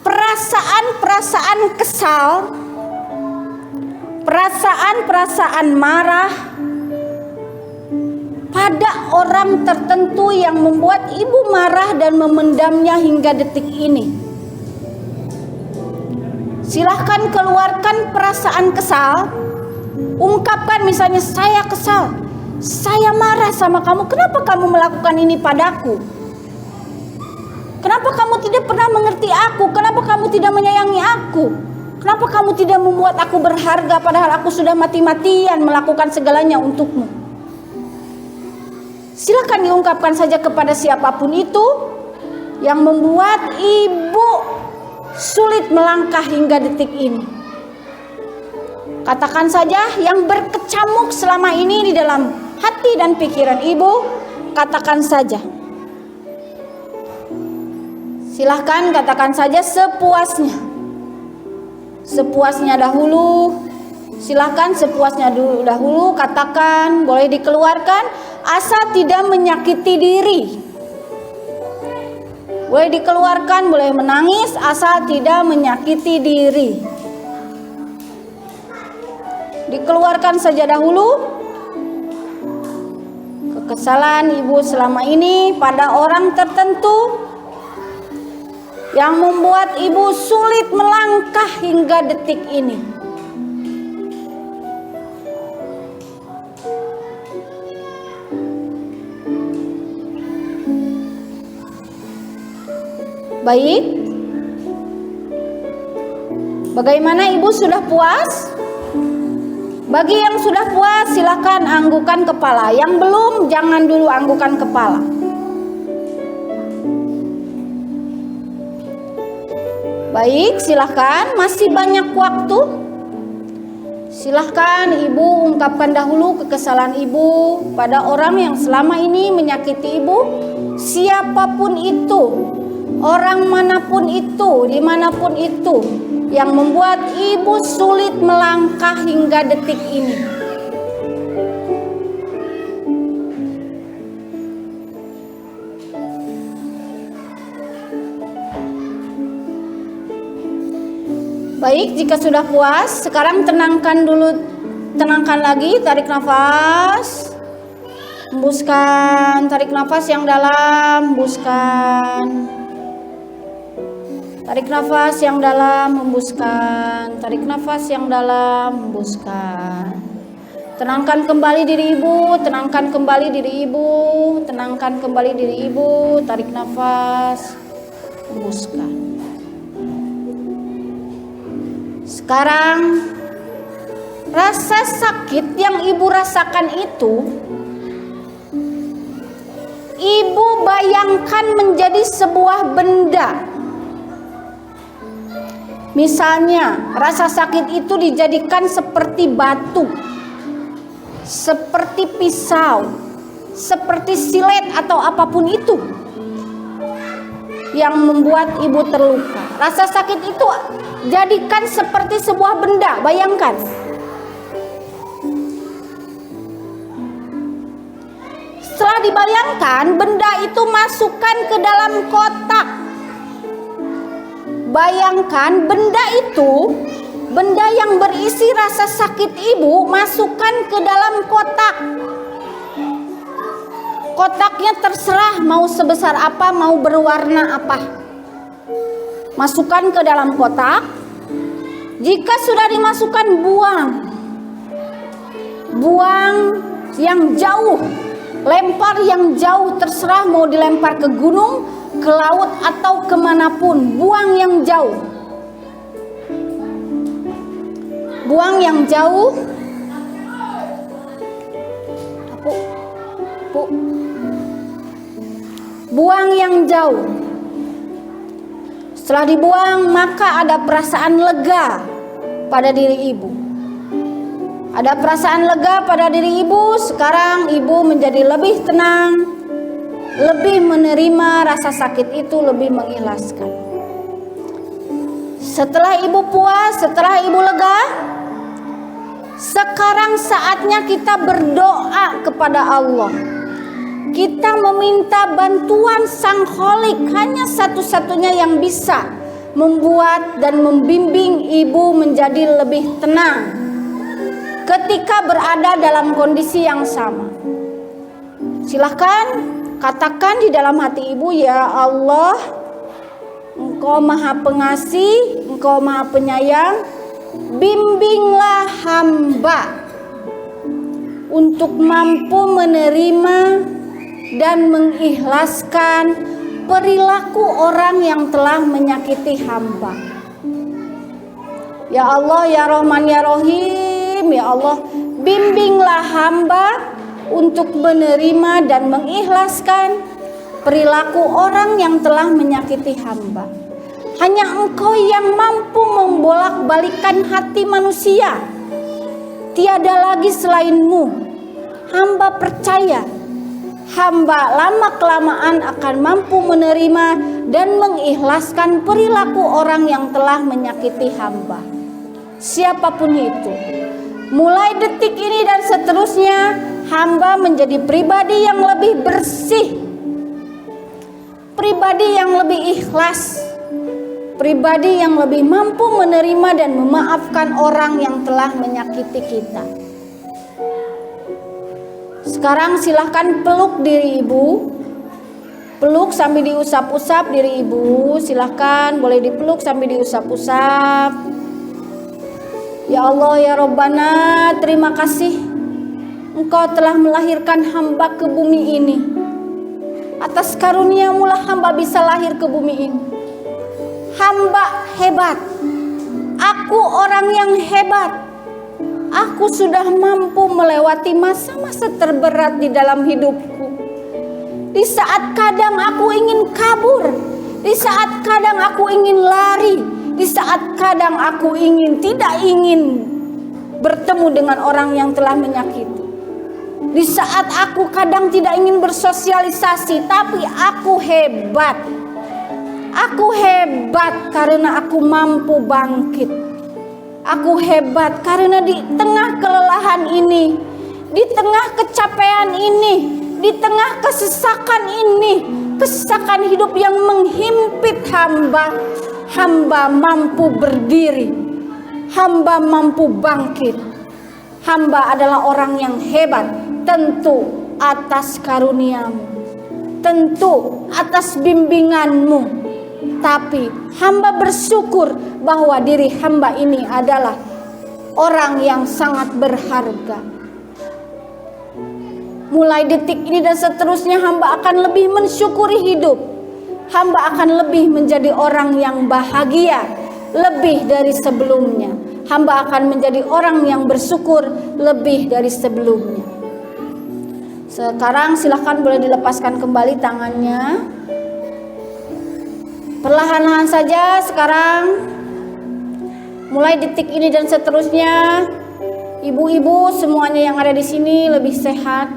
perasaan-perasaan kesal, perasaan-perasaan marah pada orang tertentu yang membuat ibu marah dan memendamnya hingga detik ini. Silahkan keluarkan perasaan kesal. Ungkapkan misalnya, saya kesal, saya marah sama kamu. Kenapa kamu melakukan ini padaku? Kenapa kamu tidak pernah mengerti aku? Kenapa kamu tidak menyayangi aku? Kenapa kamu tidak membuat aku berharga padahal aku sudah mati-matian melakukan segalanya untukmu? Silakan diungkapkan saja kepada siapapun itu yang membuat ibu sulit melangkah hingga detik ini. Katakan saja yang berkecamuk selama ini di dalam hati dan pikiran ibu, katakan saja. Silahkan katakan saja sepuasnya. Sepuasnya dahulu. Silahkan sepuasnya dahulu katakan, boleh dikeluarkan. Asal tidak menyakiti diri. Boleh dikeluarkan, boleh menangis, asal tidak menyakiti diri. Dikeluarkan saja dahulu kekesalan ibu selama ini pada orang tertentu yang membuat ibu sulit melangkah hingga detik ini. Baik. Bagaimana ibu sudah puas? Bagi yang sudah puas silakan anggukan kepala. Yang belum jangan dulu anggukan kepala. Baik, silakan, masih banyak waktu. Silahkan ibu ungkapkan dahulu kekesalan ibu pada orang yang selama ini menyakiti ibu. Siapapun itu, orang manapun itu, dimanapun itu, yang membuat ibu sulit melangkah hingga detik ini. Baik, jika sudah puas, sekarang tenangkan lagi, tarik nafas. Hembuskan, tarik nafas yang dalam, hembuskan. Tarik nafas yang dalam, hembuskan. Tarik nafas yang dalam, hembuskan. Tenangkan kembali diri ibu, tenangkan kembali diri ibu, tenangkan kembali diri ibu. Tarik nafas, hembuskan. Sekarang rasa sakit yang ibu rasakan itu, ibu bayangkan menjadi sebuah benda. Misalnya, rasa sakit itu dijadikan seperti batu, seperti pisau, seperti silet atau apapun itu yang membuat ibu terluka. Rasa sakit itu jadikan seperti sebuah benda, bayangkan. Setelah dibayangkan, benda itu masukkan ke dalam kotak. Bayangkan benda itu, benda yang berisi rasa sakit ibu, masukkan ke dalam kotak. Kotaknya terserah mau sebesar apa, mau berwarna apa. Masukkan ke dalam kotak. Jika sudah dimasukkan, buang yang jauh. Lempar yang jauh, terserah mau dilempar ke gunung, ke laut atau kemanapun. Buang yang jauh. Buang yang jauh. Buang yang jauh. Setelah dibuang, maka ada perasaan lega pada diri ibu. Ada perasaan lega pada diri ibu. Sekarang ibu menjadi lebih tenang, lebih menerima rasa sakit itu, lebih mengikhlaskan. Setelah ibu puas, setelah ibu lega, sekarang saatnya kita berdoa kepada Allah. Kita meminta bantuan Sang Kholik, hanya satu-satunya yang bisa membuat dan membimbing ibu menjadi lebih tenang ketika berada dalam kondisi yang sama. Silahkan katakan di dalam hati ibu, ya Allah, Engkau Maha Pengasih, Engkau Maha Penyayang, bimbinglah hamba untuk mampu menerima dan mengikhlaskan perilaku orang yang telah menyakiti hamba. Ya Allah, ya Rahman, ya Rahim, ya Allah, bimbinglah hamba untuk menerima dan mengikhlaskan perilaku orang yang telah menyakiti hamba. Hanya Engkau yang mampu membolak-balikan hati manusia. Tiada lagi selain-Mu. Hamba percaya, hamba lama-kelamaan akan mampu menerima dan mengikhlaskan perilaku orang yang telah menyakiti hamba. Siapapun itu. Mulai detik ini dan seterusnya, hamba menjadi pribadi yang lebih bersih, pribadi yang lebih ikhlas, pribadi yang lebih mampu menerima dan memaafkan orang yang telah menyakiti kita. Sekarang silahkan peluk diri ibu. Peluk sambil diusap-usap diri ibu. Silahkan boleh dipeluk sambil diusap-usap. Ya Allah, ya Rabbana, terima kasih Engkau telah melahirkan hamba ke bumi ini. Atas karunia-Mu lah hamba bisa lahir ke bumi ini. Hamba hebat. Aku orang yang hebat. Aku sudah mampu melewati masa-masa terberat di dalam hidupku. Di saat kadang aku ingin kabur, di saat kadang aku ingin lari, di saat kadang aku tidak ingin bertemu dengan orang yang telah menyakiti. Di saat aku kadang tidak ingin bersosialisasi, tapi aku hebat. Aku hebat karena aku mampu bangkit. Aku hebat karena di tengah kelelahan ini, di tengah kecapean ini, di tengah kesesakan ini, kesesakan hidup yang menghimpit hamba, hamba mampu berdiri. hamba mampu bangkit. Hamba adalah orang yang hebat, tentu atas karuniamu, tentu atas bimbinganmu. Tapi hamba bersyukur bahwa diri hamba ini adalah orang yang sangat berharga. Mulai detik ini dan seterusnya hamba akan lebih mensyukuri hidup. Hamba akan lebih menjadi orang yang bahagia lebih dari sebelumnya. Hamba akan menjadi orang yang bersyukur lebih dari sebelumnya. Sekarang silahkan boleh dilepaskan kembali tangannya. Perlahan-lahan saja sekarang. Mulai detik ini dan seterusnya, ibu-ibu semuanya yang ada di sini lebih sehat,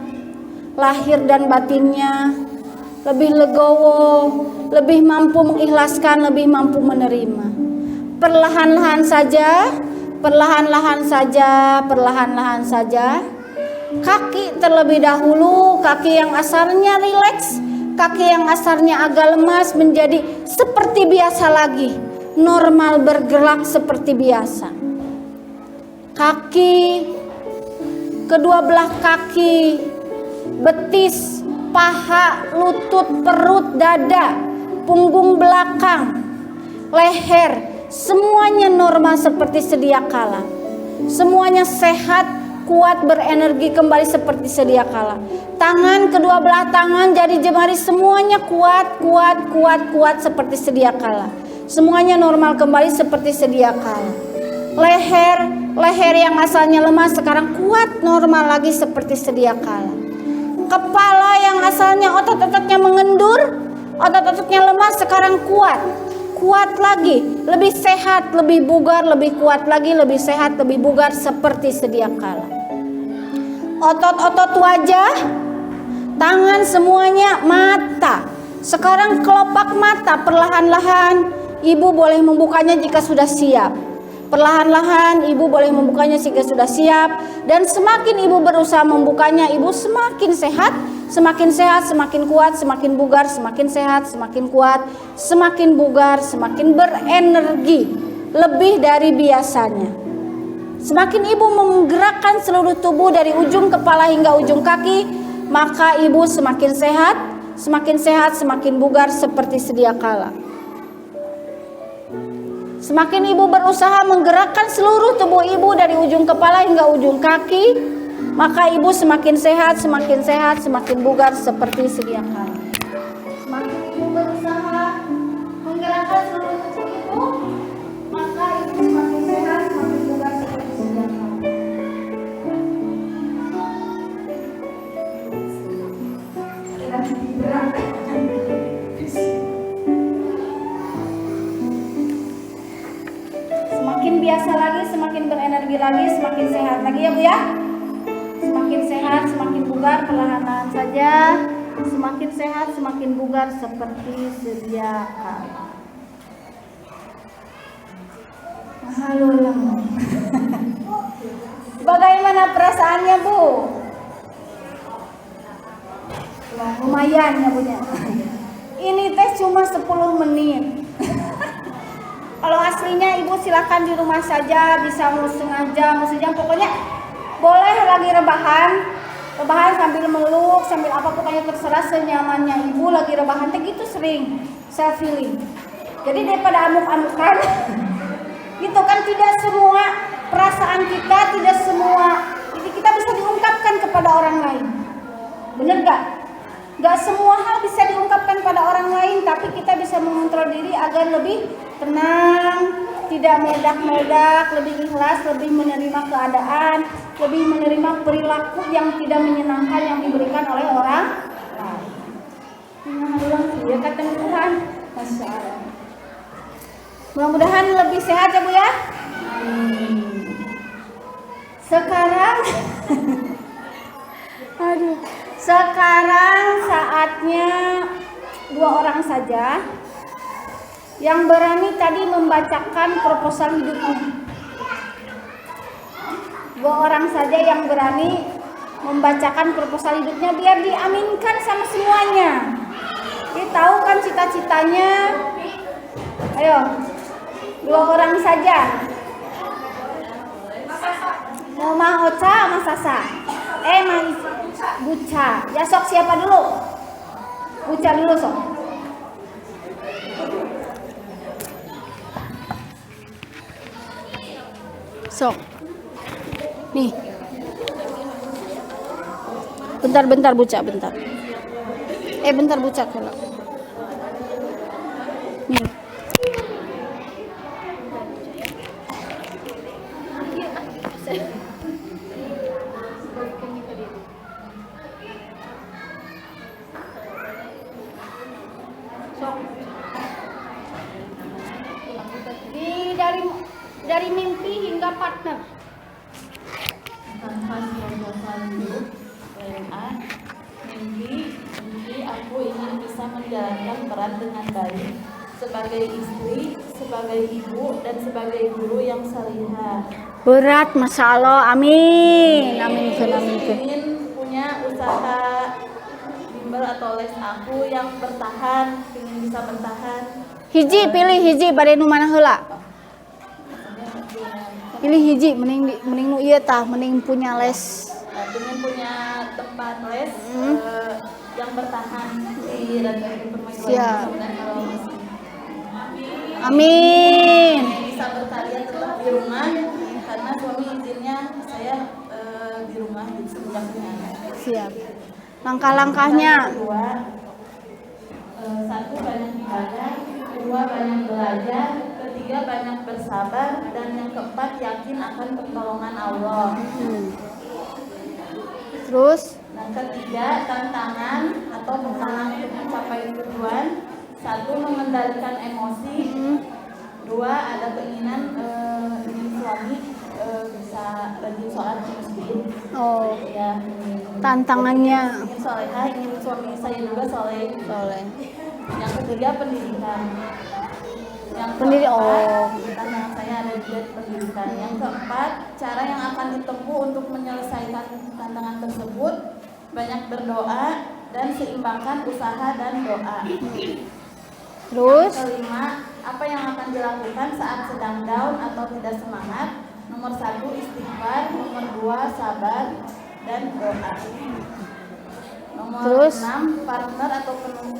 lahir dan batinnya, lebih legowo, lebih mampu mengikhlaskan, lebih mampu menerima. Perlahan-lahan saja, perlahan-lahan saja, perlahan-lahan saja. Kaki terlebih dahulu, kaki yang asalnya rileks, kaki yang asalnya agak lemas menjadi seperti biasa lagi, normal bergerak seperti biasa. Kaki, kedua belah kaki, betis, paha, lutut, perut, dada, punggung belakang, leher, semuanya normal seperti sedia kala. Semuanya sehat, kuat, berenergi kembali seperti sedia kala. Tangan, kedua belah tangan, jari jemari semuanya kuat, kuat, kuat, kuat seperti sedia kala. Semuanya normal kembali seperti sedia kala. Leher yang asalnya lemah sekarang kuat, normal lagi seperti sedia kala. Kepala yang asalnya otot-ototnya mengendur, otot-ototnya lemah sekarang kuat, kuat lagi, lebih sehat, lebih bugar, lebih kuat lagi, lebih sehat, lebih bugar seperti sedia kala. Otot-otot wajah, tangan semuanya, mata. Sekarang kelopak mata perlahan-lahan ibu boleh membukanya jika sudah siap. Perlahan-lahan ibu boleh membukanya jika sudah siap. Dan semakin ibu berusaha membukanya, ibu semakin sehat, semakin kuat, semakin bugar, semakin sehat, semakin kuat, semakin bugar, semakin berenergi lebih dari biasanya. Semakin ibu menggerakkan seluruh tubuh dari ujung kepala hingga ujung kaki, maka ibu semakin sehat, semakin bugar seperti sedia kala. Semakin ibu berusaha menggerakkan seluruh tubuh ibu dari ujung kepala hingga ujung kaki, maka ibu semakin sehat, semakin bugar seperti sedia kala. Semakin ibu berusaha menggerakkan seluruh tubuh ibu, maka ibu semakin sehat, semakin bugar seperti sedia kala. Semakin biasa lagi, semakin berenergi lagi, semakin sehat lagi ya Bu ya. Semakin sehat, semakin bugar, perlahan-lahan saja. Semakin sehat, semakin bugar seperti sedia kala. Halo lemu. Bagaimana perasaannya Bu? Lumayan ya Bu ya. Ini teh cuma 10 menit. Kalau aslinya ibu silakan di rumah saja, bisa mau setengah jam, mau sejam, pokoknya boleh lagi rebahan sambil meluk, sambil apa, pokoknya terserah senyamannya ibu lagi rebahan. Gitu sering saya feeling. Jadi daripada amuk-amukan, gitu kan, tidak semua perasaan kita, tidak semua jadi kita bisa diungkapkan kepada orang lain. Bener gak? Gak semua hal bisa diungkapkan pada orang lain, tapi kita bisa mengontrol diri agar lebih tenang, tidak meledak-meledak, lebih ikhlas, lebih menerima keadaan, lebih menerima perilaku yang tidak menyenangkan yang diberikan oleh orang lain. Ya kata Tuhan, Masya Allah. Mudah-mudahan lebih sehat ya Bu ya. Sekarang sekarang saatnya 2 orang saja yang berani tadi membacakan proposal hidupnya. 2 orang saja yang berani membacakan proposal hidupnya biar diaminkan sama semuanya. Dia tahu kan cita-citanya. Ayo, 2 orang saja. Oma Ocha sama Sasa. Buca. Ya sok siapa dulu? Buca dulu sok. Sok. Nih. Bentar Buca, bentar. Bentar Buca kalau. Nih. Dari mimpi hingga partner. Mimpi aku ingin bisa menjalankan peran dengan baik sebagai istri, sebagai ibu, dan sebagai guru yang salihah. Berat, masya Allah, amin, amin. Ingin punya usaha bimbel atau les aku yang bertahan, ingin bisa bertahan. Pilih hiji, bade nu mana heula? Pilih hiji, mending nu ieu tah, mending punya les. Ingin punya tempat les yang bertahan di Radhayu Permaisuri. Siap. Amin. Bisa berkarya tetap di rumah karena suami izinnya saya di rumah sejak punya anak. Siap. Langkah-langkahnya. Satu, banyak ibadah. Dua, banyak belajar. Ketiga, banyak bersabar. Dan yang keempat, yakin akan pertolongan Allah. Terus? Yang ketiga, tantangan atau penghalang untuk mencapai tujuan. Satu, mengendalikan emosi. Dua, ada keinginan ingin suami bisa rajin sholat di masjid. Oh, Ya, tantangannya. ingin solehah, ingin suami saya juga soleh. Yang ketiga, pendidikan. Yang keempat, tantangan saya ada di pendidikan. Yang keempat, cara yang akan ditempuh untuk menyelesaikan tantangan tersebut, banyak berdoa dan seimbangkan usaha dan doa. Terus? Yang kelima, apa yang akan dilakukan saat sedang down atau tidak semangat? Nomor 1, istighfar. Nomor 2, sabar dan doa. Nomor 6, partner atau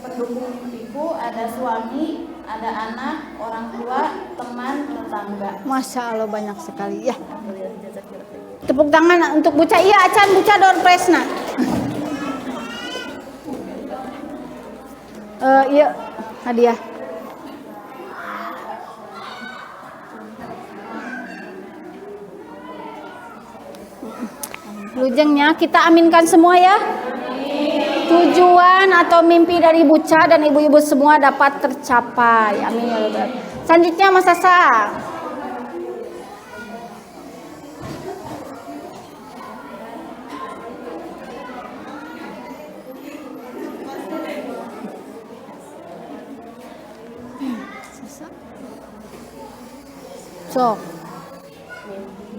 pendukung mimpiku, ada suami, ada anak, orang tua, teman, tetangga. Masya Allah, banyak sekali ya. Tepuk tangan untuk Buca. Iya, Acan, Buca door presna. Iya, hadiah. Lujengnya kita aminkan semua ya. Tujuan atau mimpi dari Buca dan ibu-ibu semua dapat tercapai. Amin ya Rabbal Alamin. Selanjutnya Mas Sasa. Sok.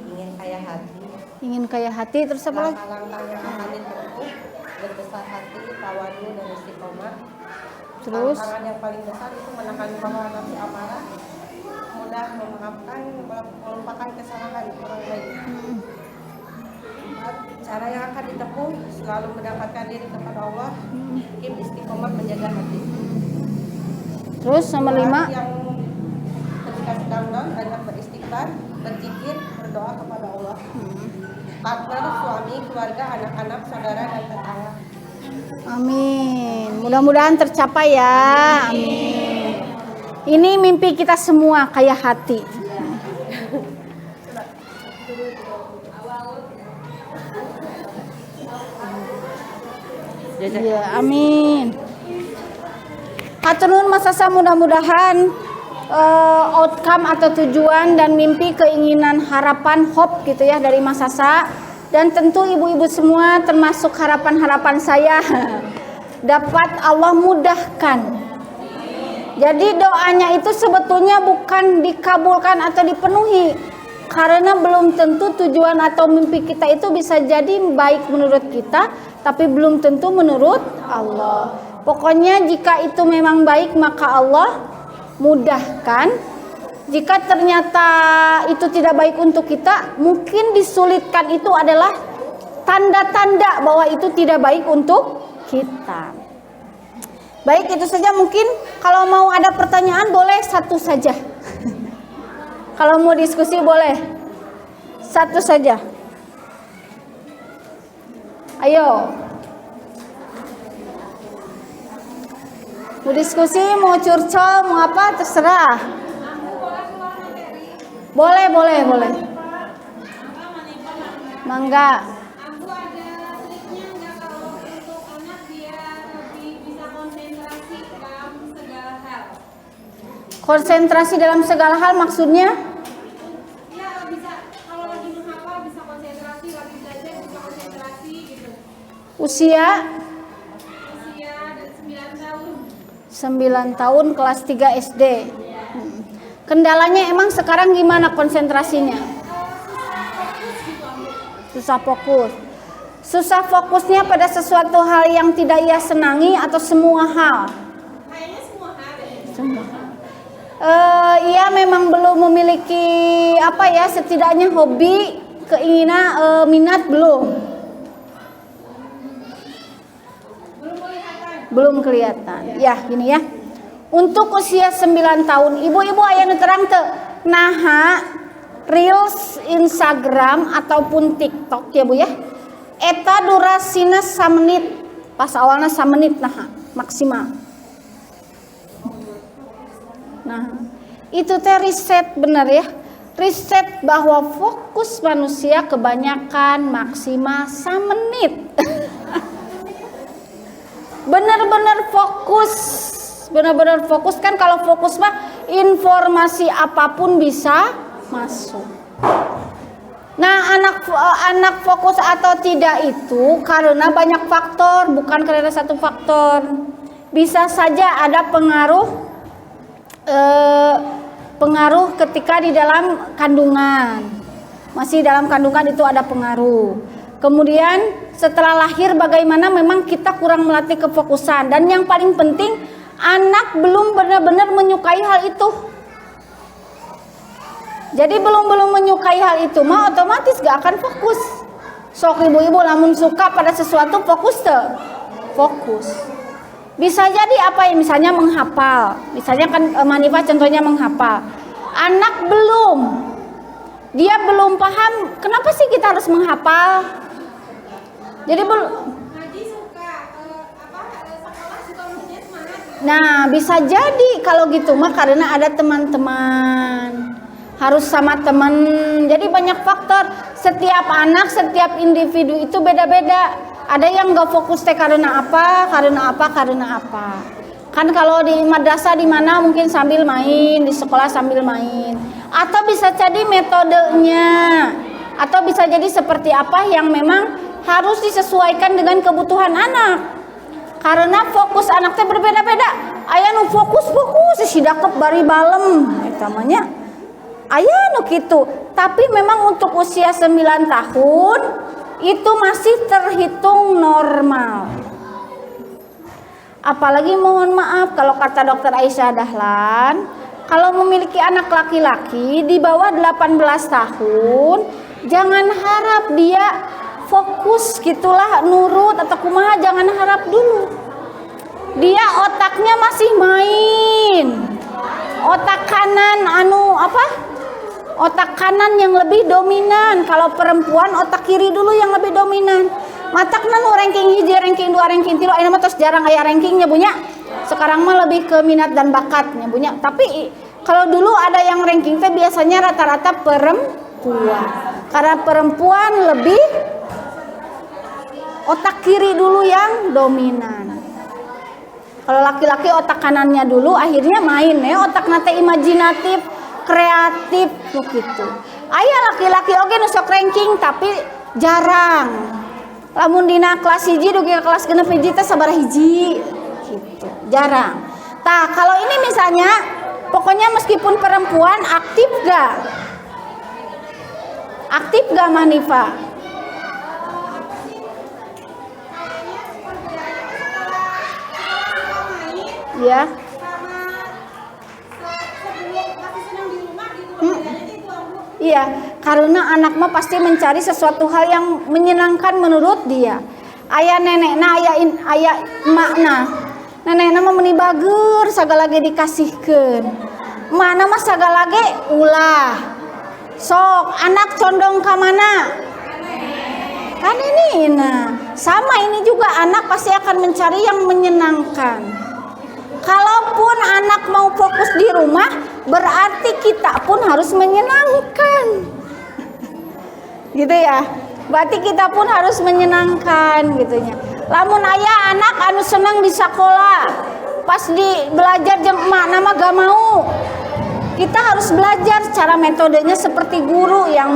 Ingin kaya hati. Ingin kaya hati, terus apa lagi? Langkah-langkah yang akan ditempuh, berbesar hati, tawadu dan istiqomah. Terus? Tantangan yang paling besar itu menahan hawa nafsu amarah, mudah memaafkan, melupakan kesalahan orang lain. Cara yang akan ditempuh, selalu mendapatkan diri kepada Allah, istiqomah menjaga hati. Terus nomor 5. Yang ketika sedang down, banyak beristighfar, berzikir, berdoa kepada Allah. Partner, suami, keluarga, anak-anak, saudara, dan tetangga. Amin. Mudah-mudahan tercapai ya. Amin. Ini mimpi kita semua kaya hati. Ya, amin. Hatur nuhun Mas Sasa, mudah-mudahan outcome atau tujuan dan mimpi, keinginan, harapan, hope gitu ya dari Mas Sasa, dan tentu ibu-ibu semua termasuk harapan-harapan saya dapat Allah mudahkan. Jadi doanya itu sebetulnya bukan dikabulkan atau dipenuhi karena belum tentu tujuan atau mimpi kita itu bisa jadi baik menurut kita, tapi belum tentu menurut Allah. Pokoknya jika itu memang baik maka Allah mudahkan, Jika ternyata itu tidak baik untuk kita, mungkin disulitkan itu adalah tanda-tanda bahwa itu tidak baik untuk kita. Baik, itu saja mungkin. Kalau mau ada pertanyaan boleh satu saja. Kalau mau diskusi boleh satu saja. Ayo. Mau diskusi, mau curcol, mau apa terserah. Boleh. Mangga. Aku ada triknya nggak kalau untuk anak biar lebih bisa konsentrasi dalam segala hal? Konsentrasi dalam segala hal maksudnya? Ya bisa, kalau lagi menghafal bisa konsentrasi, lagi belajar bisa konsentrasi gitu. Usia Usia 9 tahun. 9 tahun kelas 3 SD. Kendalanya emang sekarang gimana konsentrasinya? Susah fokus. Susah fokusnya pada sesuatu hal yang tidak ia senangi atau semua hal? Kayaknya semua hal deh. Semua. Ia memang belum memiliki apa ya, setidaknya hobi, keinginan, minat belum. Belum kelihatan. Ya, gini ya. Untuk usia 9 tahun, ibu-ibu aya nu terang teu naha Reels Instagram ataupun TikTok ya Bu ya. Eta durasina 1 menit. Pas awalnya 1 menit naha maksimal. Nah, itu teh riset bener ya. Riset bahwa fokus manusia kebanyakan maksimal 1 menit. Bener-bener fokus kan. Kalau fokus mah informasi apapun bisa masuk. Nah, anak fokus atau tidak itu karena banyak faktor, bukan karena satu faktor. Bisa saja ada pengaruh ketika di dalam kandungan. Masih dalam kandungan itu ada pengaruh. Kemudian setelah lahir bagaimana memang kita kurang melatih kefokusan. Dan yang paling penting, anak belum benar-benar menyukai hal itu. Jadi belum menyukai hal itu mah otomatis gak akan fokus. Sok ibu-ibu lamun suka pada sesuatu fokus tuh. Fokus. Bisa jadi apa ya, misalnya menghafal. Misalnya kan Manifa contohnya menghafal. Anak dia belum paham kenapa sih kita harus menghafal. Jadi Ngaji suka, sekolah suka maksudnya semangat. Nah, bisa jadi kalau gitu mah karena ada teman-teman. Harus sama teman. Jadi banyak faktor. Setiap anak, setiap individu itu beda-beda. Ada yang gak fokus teh karena apa. Kan kalau di madrasah di mana mungkin sambil main, di sekolah sambil main. Atau bisa jadi metodenya. Atau bisa jadi seperti apa yang memang harus disesuaikan dengan kebutuhan anak. Karena fokus anaknya berbeda-beda. Aya nu fokus si dakep bari balem namanya. Aya nu kitu. Tapi memang untuk usia 9 tahun itu masih terhitung normal. Apalagi mohon maaf kalau kata Dokter Aisyah Dahlan, kalau memiliki anak laki-laki di bawah 18 tahun, jangan harap dia fokus gitulah nurut atau kumaha, jangan harap dulu. Dia otaknya masih main. Otak kanan otak kanan yang lebih dominan. Kalau perempuan otak kiri dulu yang lebih dominan. Matakna nu ranking 1, ranking 2, ranking 3 ayeuna mah tos jarang aya rankingnya Bu nya. Sekarang mah lebih ke minat dan bakatnya Bu nya. Tapi kalau dulu ada yang ranking teh biasanya rata-rata perempuan. Karena perempuan lebih otak kiri dulu yang dominan. Kalau laki-laki otak kanannya dulu, akhirnya main ya, otak nate imajinatif, kreatif begitu. Aya laki-laki oge nu sok ranking tapi jarang. Lamun dina kelas 1 dugi kelas 6 hiji teh sabaraha hiji gitu. Jarang. Tah, kalau ini misalnya pokoknya meskipun perempuan aktif gak? Aktif gak Manifa? Ya. Ya. Sama sebelum masih senang di rumah Iya, karena anak mah pasti mencari sesuatu hal yang menyenangkan menurut dia. Ayah nenekna, ayah emakna. Nenekna mah meuni bager sagala ge dikasihkeun. Emakna mah sagala ge ulah. Sok anak condong ka mana? Kan ini sama ini juga anak pasti akan mencari yang menyenangkan. Kalaupun anak mau fokus di rumah, berarti kita pun harus menyenangkan. Gitu ya. Berarti kita pun harus menyenangkan gitunya. Lamun aya anak anu senang di sekolah, pas di belajar jeung emak nama gak mau. Kita harus belajar cara metodenya seperti guru yang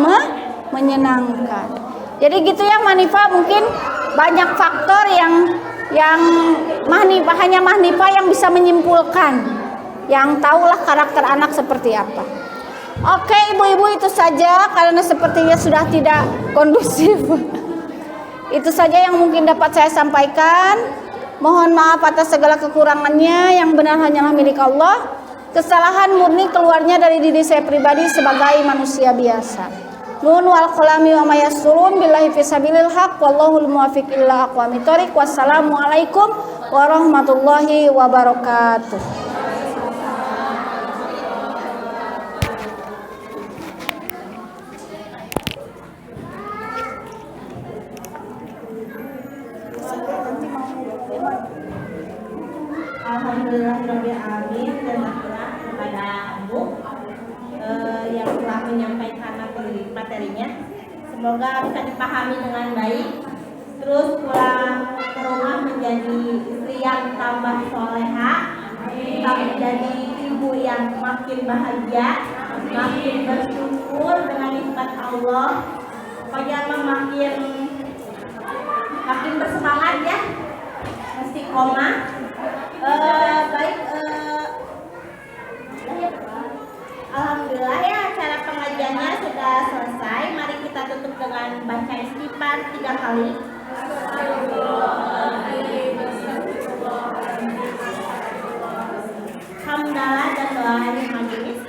menyenangkan. Jadi gitu ya Mahnifa, mungkin banyak faktor yang Mahnifa, hanya Mahnifa yang bisa menyimpulkan, yang tahulah karakter anak seperti apa. Oke ibu-ibu, itu saja karena sepertinya sudah tidak kondusif. Itu saja yang mungkin dapat saya sampaikan. Mohon maaf atas segala kekurangannya, yang benar hanyalah milik Allah. Kesalahan murni keluarnya dari diri saya pribadi sebagai manusia biasa. Nun wal qalami wa mayassurun billahi fisabilil haq wallahul muwaffiq ila aqwamit thoriq. Wassalamualaikum warahmatullahi wabarakatuh. Alhamdulillahirrahmanirrahim, dan akhirah kepada Ibu yang telah menyampaikan materinya. Semoga bisa dipahami dengan baik, terus pulang ke rumah menjadi istri yang tambah soleha, menjadi ibu yang makin bahagia, makin bersyukur dengan nikmat Allah. Pokoknya makin bersemangat ya, mesti koma. Baik, alhamdulillah ya, acara pengajiannya sudah selesai. Mari kita tutup dengan baca istighfar 3 kali. Hamdalah dan doa hari majelis.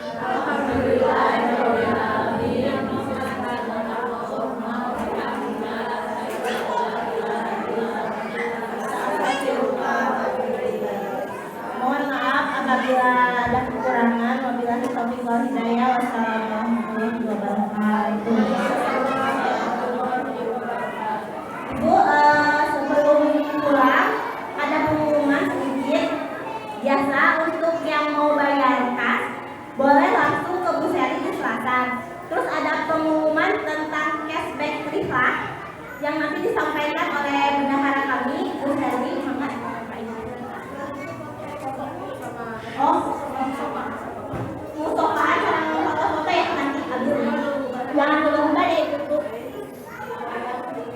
Mohon maaf apabila ada kekurangan. Wabillahi taufiq wal hidayah. Wassalamualaikum warahmatullahi wabarakatuh. Ibu, sebelum pulang ada pengumuman sedikit. Biasa untuk yang mau bayar kas boleh langsung ke Bu Seri di Selatan. Terus ada pengumuman tentang cashback Rifah yang nanti disampaikan oleh bendahara kami, Bu Seri. Mustafa acara foto-foto ya nanti. Jangan lupa deh tutup.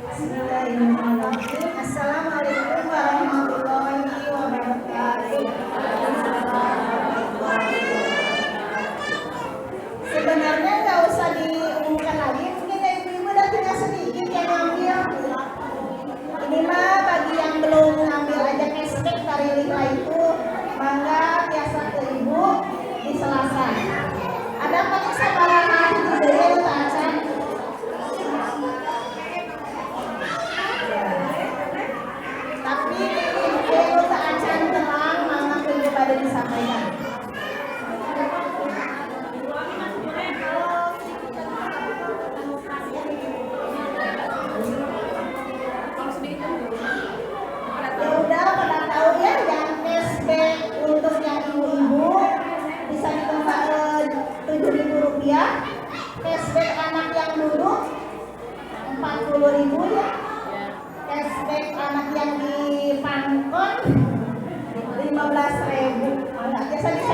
Bismillahirrahmanirrahim. Assalamualaikum warahmatullahi wabarakatuh. Sebenarnya nggak usah diumumkan lagi, mungkin ibu-ibu udah tinggal sedikit yang ngambil. Ini mah bagi yang belum ngambil aja cashback dari Lila itu, mangga biasa ke ibu di Selasa. Ada pakai sabaran hari juga ya Ustazah. Tapi ibu Ustazah tenang, mama ibu pada disampaikan. Ya udah pada tahu ya, yang cashback untuk yang ibu-ibu bisa ditambah Rp7.000. Cashback anak yang duduk Rp40.000 ya. Cashback anak yang di Pangkon Rp15.000. Biasa bisa